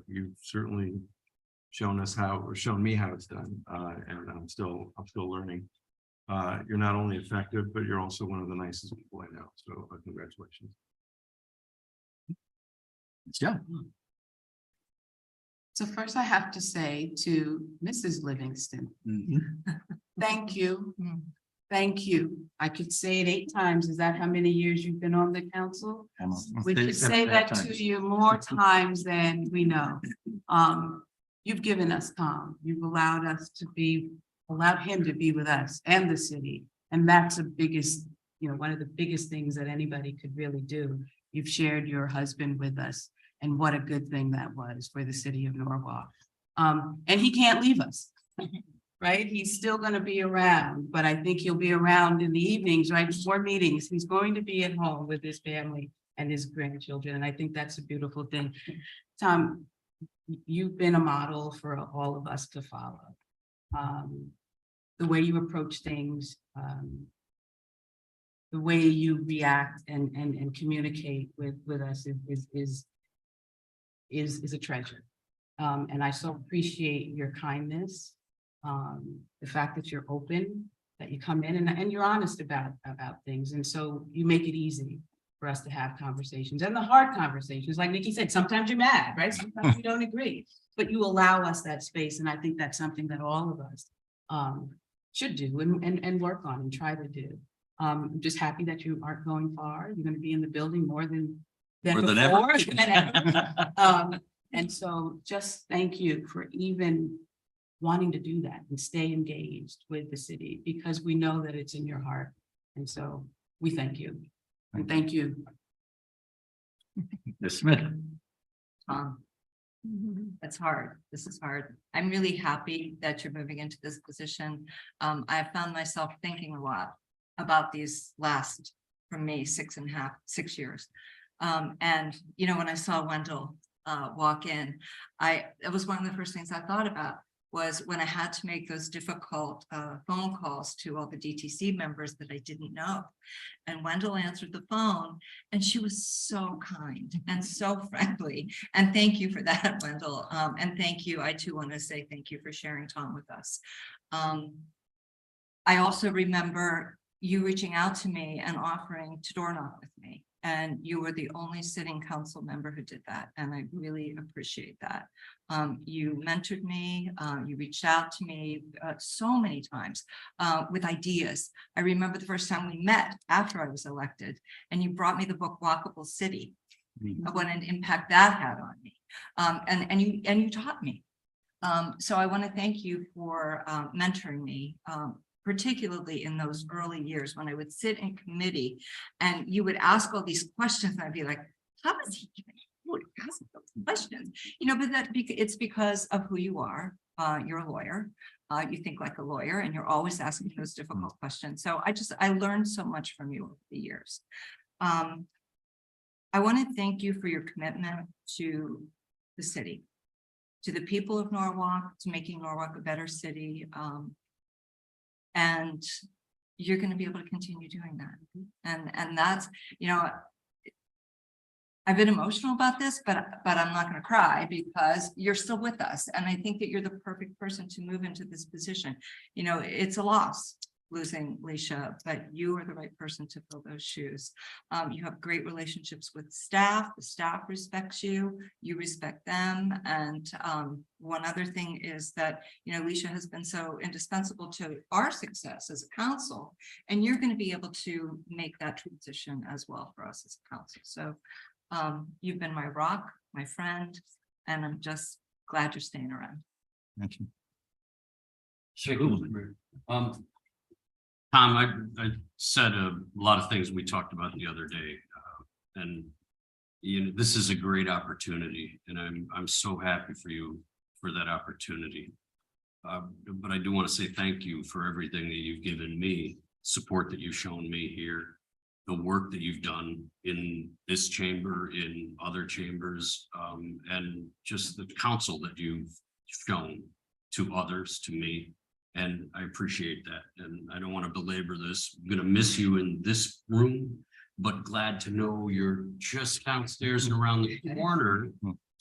you've certainly shown me how it's done. And I'm still learning. You're not only effective, but you're also one of the nicest people I know. So congratulations. Yeah. So first I have to say to Mrs. Livingston, thank you. Thank you. I could say it 8 times. Is that how many years you've been on the council? We could say that to you more times than we know. You've given us Tom. You've allowed him to be with us and the city. And that's the biggest, one of the biggest things that anybody could really do. You've shared your husband with us, and what a good thing that was for the city of Norwalk. And he can't leave us, right? He's still going to be around, but I think he'll be around in the evenings, right? Before meetings, he's going to be at home with his family and his grandchildren. And I think that's a beautiful thing. Tom, you've been a model for all of us to follow. The way you approach things, the way you react and communicate with us is a treasure. And I so appreciate your kindness, the fact that you're open, that you come in and you're honest about things. And so you make it easy for us to have conversations, and the hard conversations, like Nikki said, sometimes you're mad, right? Sometimes you don't agree, but you allow us that space. And I think that's something that all of us should do and work on and try to do. I'm just happy that you aren't going far. You're going to be in the building more than before. And so just thank you for even wanting to do that and stay engaged with the city, because we know that it's in your heart. And so we thank you. And thank you. Ms. Smith. It's hard. This is hard. I'm really happy that you're moving into this position. I found myself thinking a lot about these last, from me, 6 years. And, when I saw Wendell walk in, it was one of the first things I thought about was when I had to make those difficult phone calls to all the DTC members that I didn't know. And Wendell answered the phone, and she was so kind and so friendly. And thank you for that, Wendell. And thank you. I too want to say thank you for sharing Tom with us. I also remember you reaching out to me and offering to door knock with me. And you were the only sitting council member who did that, and I really appreciate that. You mentored me, you reached out to me so many times with ideas. I remember the first time we met after I was elected, and you brought me the book Walkable City. What an impact that had on me. And you taught me. So I want to thank you for mentoring me, particularly in those early years when I would sit in committee and you would ask all these questions. And I'd be like, how is he even able to ask those questions? You know, but it's because of who you are. You're a lawyer. You think like a lawyer, and you're always asking those difficult questions. So I learned so much from you over the years. I want to thank you for your commitment to the city, to the people of Norwalk, to making Norwalk a better city. And you're going to be able to continue doing that. And that's, you know, I've been emotional about this, but I'm not going to cry because you're still with us. And I think that you're the perfect person to move into this position. You know, it's a loss losing Leisha, but you are the right person to fill those shoes. You have great relationships with staff. The staff respects you, you respect them. And one other thing is that, you know, Leisha has been so indispensable to our success as a council, and you're going to be able to make that transition as well for us as a council. So you've been my rock, my friend, and I'm just glad you're staying around. Thank you. Tom, I said a lot of things we talked about the other day, and you know, this is a great opportunity, and I'm so happy for you for that opportunity. But I do want to say thank you for everything that you've given me, support that you've shown me here, the work that you've done in this chamber, in other chambers, and just the counsel that you've shown to others, to me. And I appreciate that. And I don't want to belabor this. I'm going to miss you in this room, but glad to know you're just downstairs and around the corner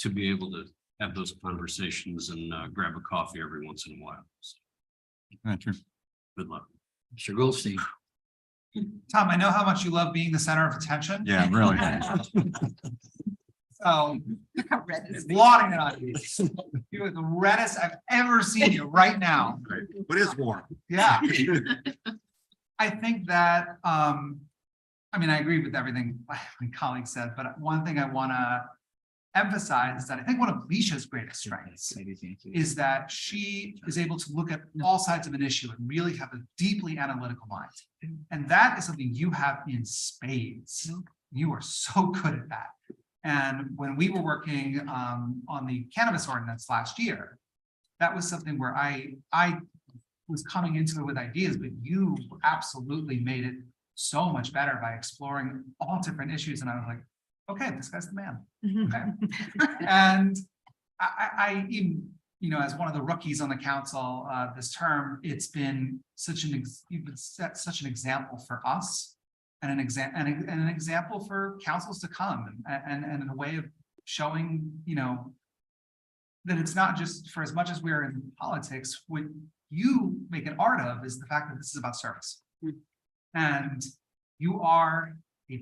to be able to have those conversations and grab a coffee every once in a while. So, Thank you. good luck. Mr. Goldstein. Tom, I know how much you love being the center of attention. Yeah, really. So Look how red this is. lauding it on you. You are the reddest I've ever seen you right now. But it's warm. Yeah. I think that, I mean, I agree with everything my colleague said, but one thing I want to emphasize is that I think one of Leisha's greatest strengths is that she is able to look at all sides of an issue and really have a deeply analytical mind. And that is something you have in spades. You are so good at that. And when we were working on the cannabis ordinance last year, that was something where I was coming into it with ideas, but you absolutely made it so much better by exploring all different issues. And I was like, okay, this guy's the man. Okay. And I even, you know, as one of the rookies on the council this term, it's been you've set such an example for us. And an example for councils to come, and in a way of showing, you know, that it's not just for as much as we're in politics, what you make an art of is the fact that this is about service. And you are the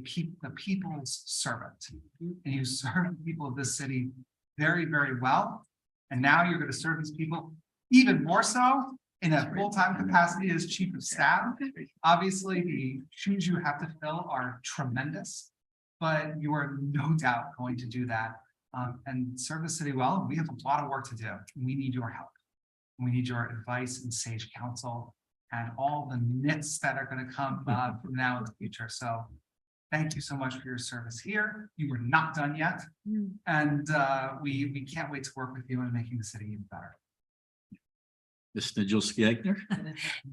people's servant, and you serve the people of this city very, very well. And now you're going to serve these people even more so in a full-time capacity as chief of staff. Obviously, the shoes you have to fill are tremendous, but you are no doubt going to do that and serve the city well. We have a lot of work to do. We need your help. We need your advice and sage counsel and all the nits that are going to come from now in the future. So thank you so much for your service here. You were not done yet. And we can't wait to work with you in making the city even better. Mr. Jill Skagner.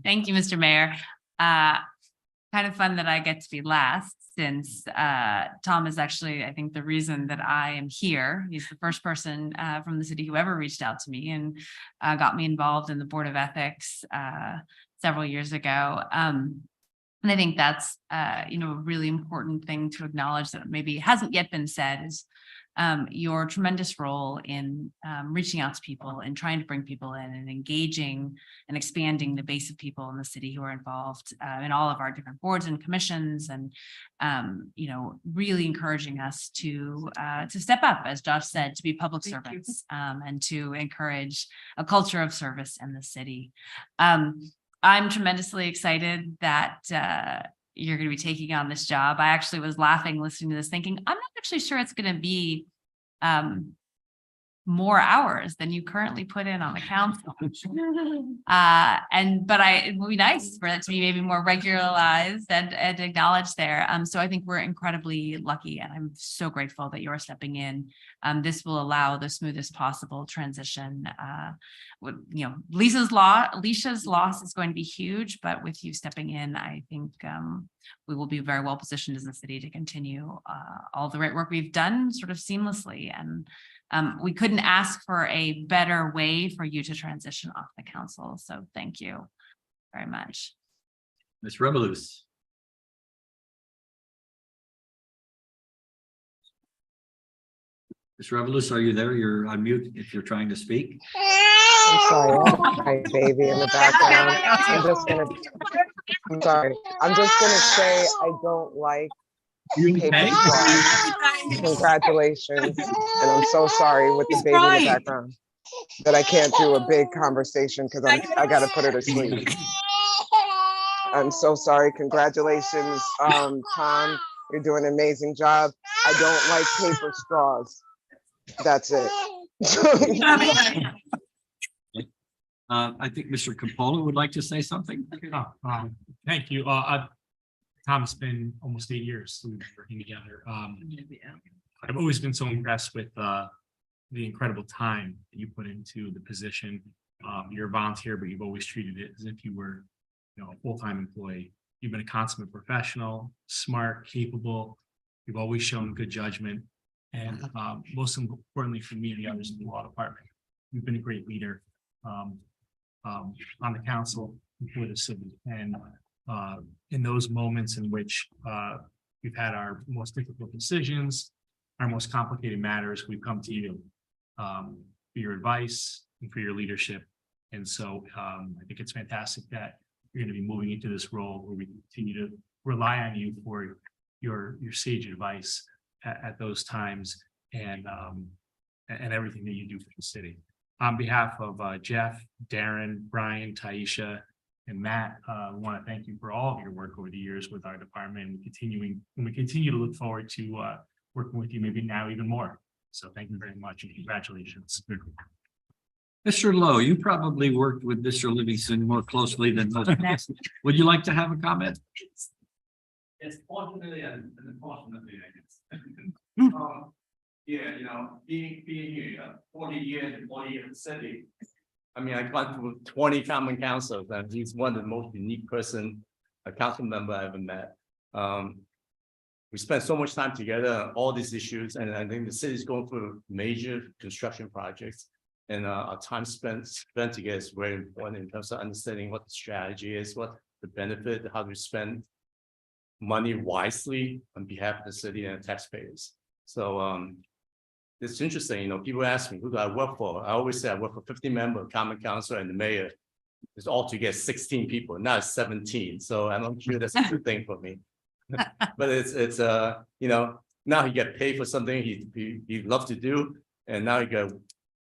Thank you, Mr. Mayor. Kind of fun that I get to be last, since Tom is actually, I think, the reason that I am here. He's the first person from the city who ever reached out to me and got me involved in the Board of Ethics several years ago. And I think that's, you know, a really important thing to acknowledge that maybe hasn't yet been said is your tremendous role in reaching out to people and trying to bring people in and engaging and expanding the base of people in the city who are involved in all of our different boards and commissions, and really encouraging us to step up, as Josh said, to be public servants and to encourage a culture of service in the city. I'm tremendously excited that you're going to be taking on this job. I actually was laughing listening to this, thinking, I'm not actually sure it's going to be more hours than you currently put in on the council. But it would be nice for it to be maybe more regularized and acknowledged there. So I think we're incredibly lucky, and I'm so grateful that you're stepping in. This will allow the smoothest possible transition. Alicia's loss is going to be huge, but with you stepping in, I think we will be very well positioned as a city to continue all the great work we've done sort of seamlessly. And we couldn't ask for a better way for you to transition off the council. So thank you very much. Ms. Revolus. Ms. Revolus, are you there? You're on mute if you're trying to speak. I'm sorry, I have my baby in the background. I'm sorry. I'm just gonna say I don't like paper straws. Congratulations. And I'm so sorry with the baby in the background that I can't do a big conversation because I gotta put her to sleep. I'm so sorry. Congratulations, Tom. You're doing an amazing job. I don't like paper straws. That's it. I think Mr. Capola would like to say something. Thank you. Tom, it's been almost 8 years that we've been working together. I've always been so impressed with the incredible time that you put into the position. You're a volunteer, but you've always treated it as if you were, a full-time employee. You've been a consummate professional, smart, capable. You've always shown good judgment. And most importantly for me and the others in the law department, you've been a great leader on the council for the city. And in those moments in which we've had our most difficult decisions, our most complicated matters, we've come to you for your advice and for your leadership. And so I think it's fantastic that you're going to be moving into this role where we continue to rely on you for your sage advice at those times, and everything that you do for the city. On behalf of Jeff, Darren, Brian, Taisha, and Matt, I want to thank you for all of your work over the years with our department, and we continue to look forward to working with you maybe now even more. So thank you very much, and congratulations. Mr. Lowe, you probably worked with Mr. Livingston more closely than most. Would you like to have a comment? It's fortunately and unfortunately, I guess. Being here 40 years in the city. I mean, I've gone through 20 common councils, and he's one of the most unique a council member I ever met. We spent so much time together on all these issues, and I think the city is going through major construction projects. And our time spent together is very important in terms of understanding what the strategy is, what the benefit, how to spend money wisely on behalf of the city and the taxpayers. So it's interesting, people ask me, who do I work for? I always say I work for 50-member common council, and the mayor is altogether 16 people, not 17. So I'm not sure that's a good thing for me. But it's now he get paid for something he loves to do, and now he got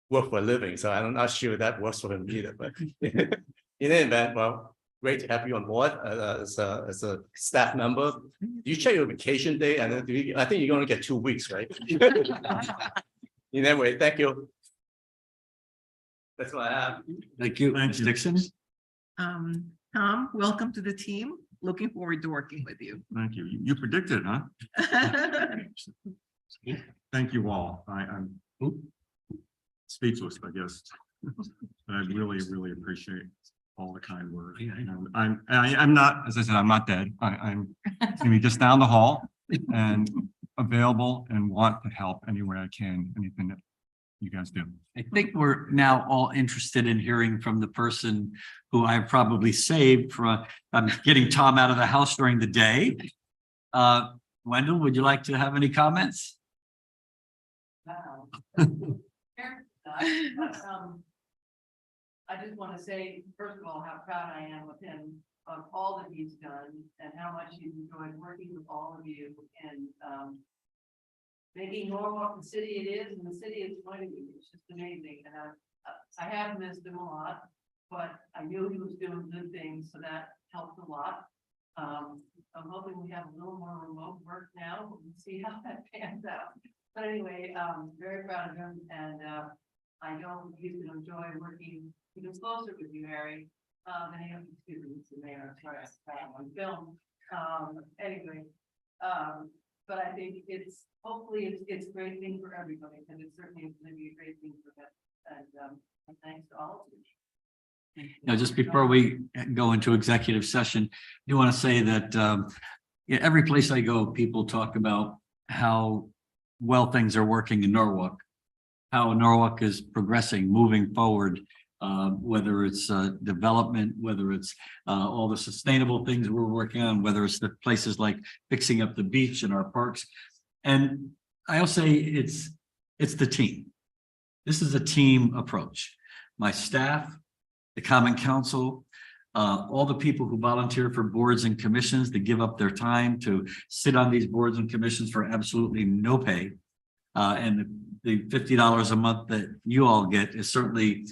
work for a living. So I'm not sure that works for him either. But in any event, well, great to have you on board as a staff member. You check your vacation day, and I think you're going to get 2 weeks, right? In any way, thank you. That's what I have. Thank you, Ms. Dixon. Tom, welcome to the team. Looking forward to working with you. Thank you. You predicted, huh? Thank you all. I'm speechless, I guess. I really, really appreciate all the kind words. I'm not, as I said, I'm not dead. I'm gonna be just down the hall and available and want to help any way I can, anything that you guys do. I think we're now all interested in hearing from the person who I've probably saved from getting Tom out of the house during the day. Wendell, would you like to have any comments? I just want to say, first of all, how proud I am of him, of all that he's done and how much he's enjoyed working with all of you and, making Norwalk the city it is and the city it's going to be. It's just amazing. And I have missed him a lot, but I knew he was doing good things, so that helped a lot. I'm hoping we have a little more remote work now. We'll see how that pans out. But anyway, very proud of him and, I know he's gonna enjoy working even closer with you, Harry. And he, excuse me, Mr. Mayor, I'm sorry, I forgot on film. Anyway, but I think hopefully it's a great thing for everybody, because it certainly is gonna be a great thing for them. And thanks to all of you. Now, just before we go into executive session, I want to say that yeah, every place I go, people talk about how well things are working in Norwalk, how Norwalk is progressing, moving forward, whether it's development, whether it's all the sustainable things we're working on, whether it's the places like fixing up the beach and our parks. And I'll say it's the team. This is a team approach. My staff, the Common Council, all the people who volunteer for boards and commissions to give up their time to sit on these boards and commissions for absolutely no pay. And the $50 a month that you all get is certainly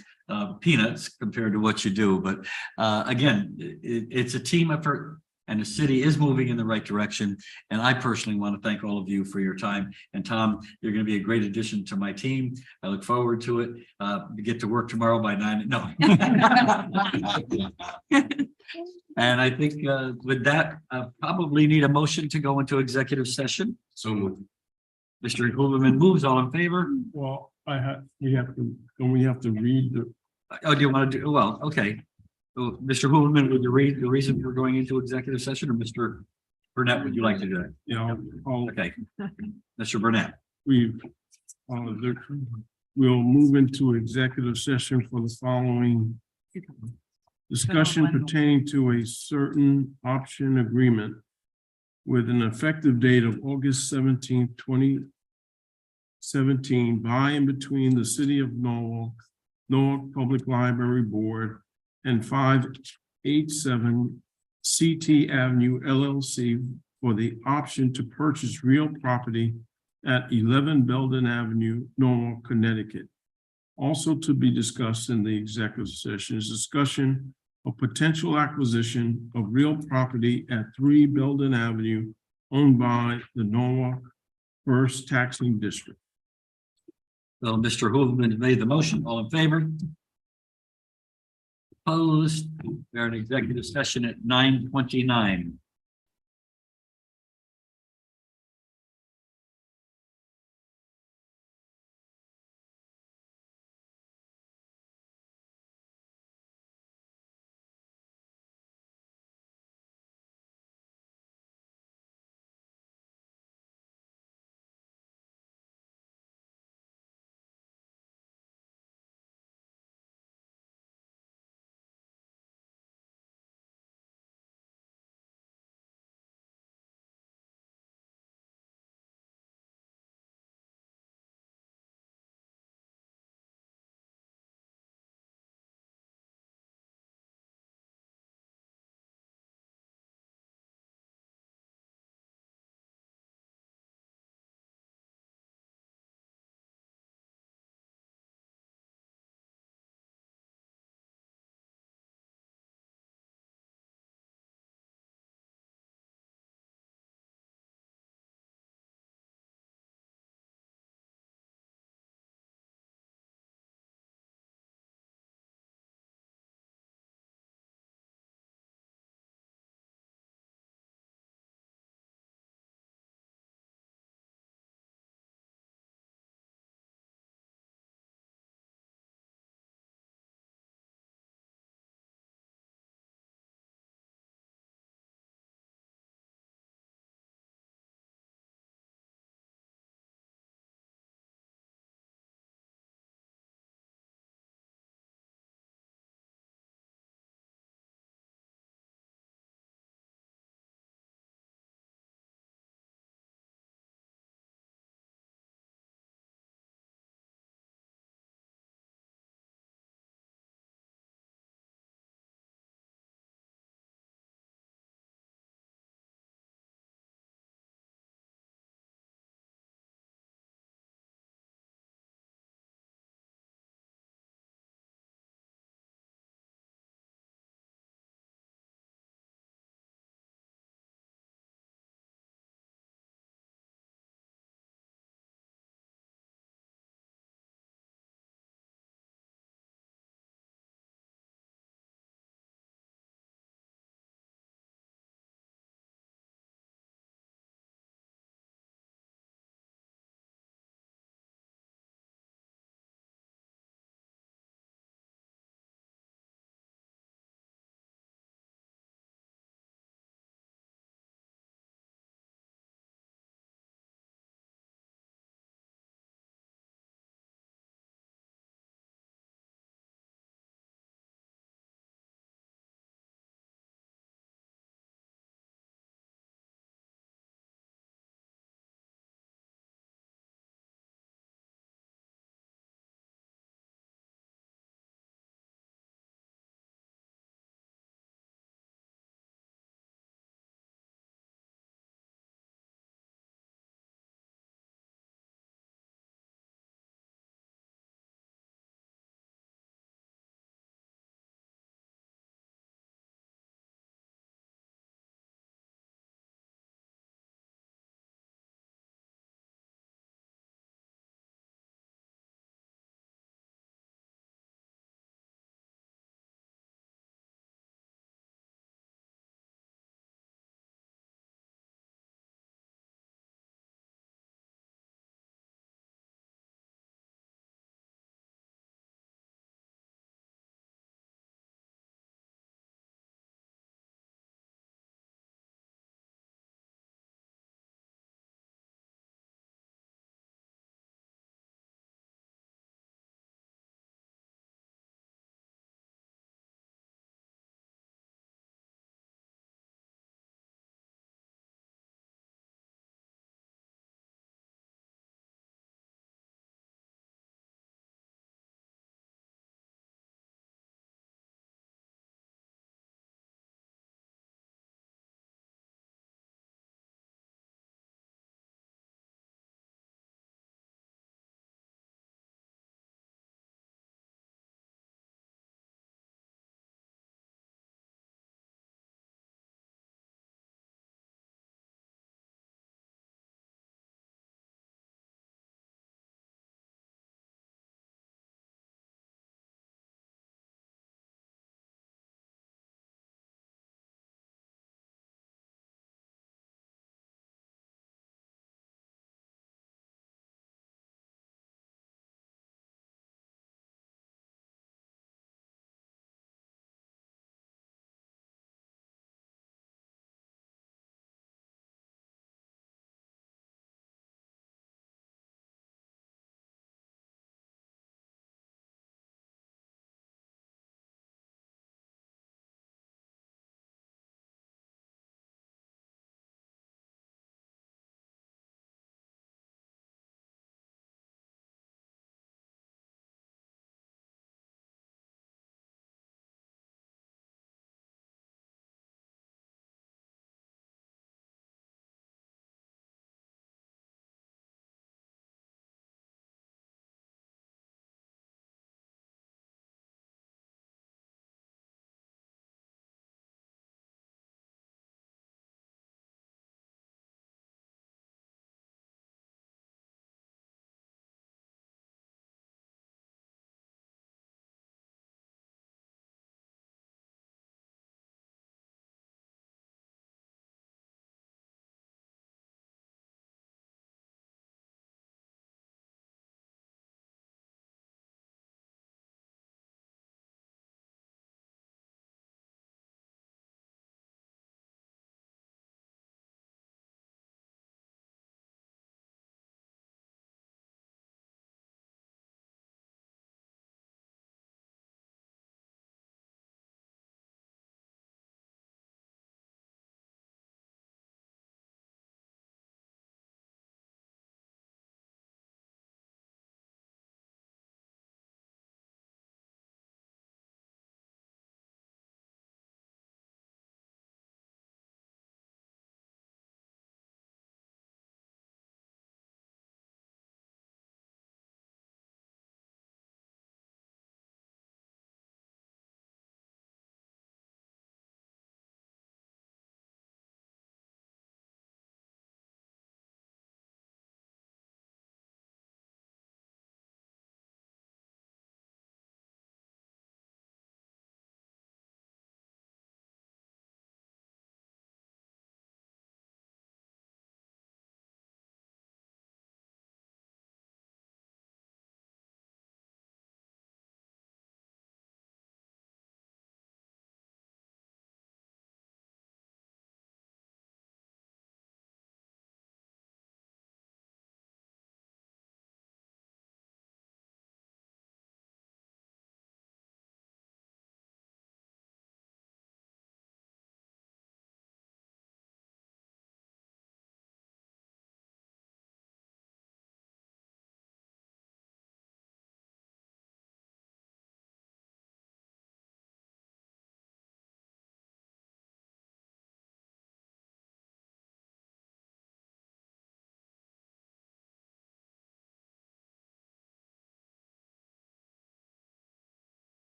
peanuts compared to what you do. But again, it's a team effort and the city is moving in the right direction. And I personally want to thank all of you for your time. And Tom, you're going to be a great addition to my team. I look forward to it. We get to work tomorrow by 9. No. And I think with that, I probably need a motion to go into executive session. So moved. Mr. Hooverman moves. All in favor? Well, we have to read the, Oh, do you want to do, well, okay. So, Mr. Hooverman, would you read the reason for going into executive session, or Mr. Burnett, would you like to do that? Okay. Mr. Burnett. We'll move into executive session for the following discussion pertaining to a certain option agreement with an effective date of August 17th, 2017 by and between the City of Norwalk, Norwalk Public Library Board, and 587 CT Avenue LLC for the option to purchase real property at 11 Belden Avenue, Norwalk, Connecticut. Also to be discussed in the executive session is discussion of potential acquisition of real property at 3 Belden Avenue owned by the Norwalk First Taxing District. So Mr. Hooverman made the motion. All in favor? Opposed? We're in executive session at 9:29.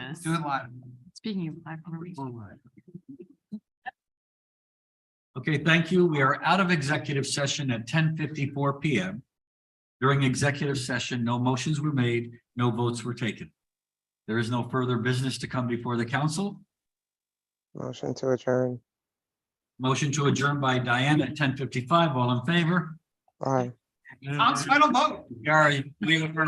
goodness. Do it live. Speaking of live. Okay, thank you. We are out of executive session at 10:54 PM. During executive session, no motions were made, no votes were taken. There is no further business to come before the council. Motion to adjourn. Motion to adjourn by Diane at 10:55. All in favor? Aye. On final vote. Gary, we are.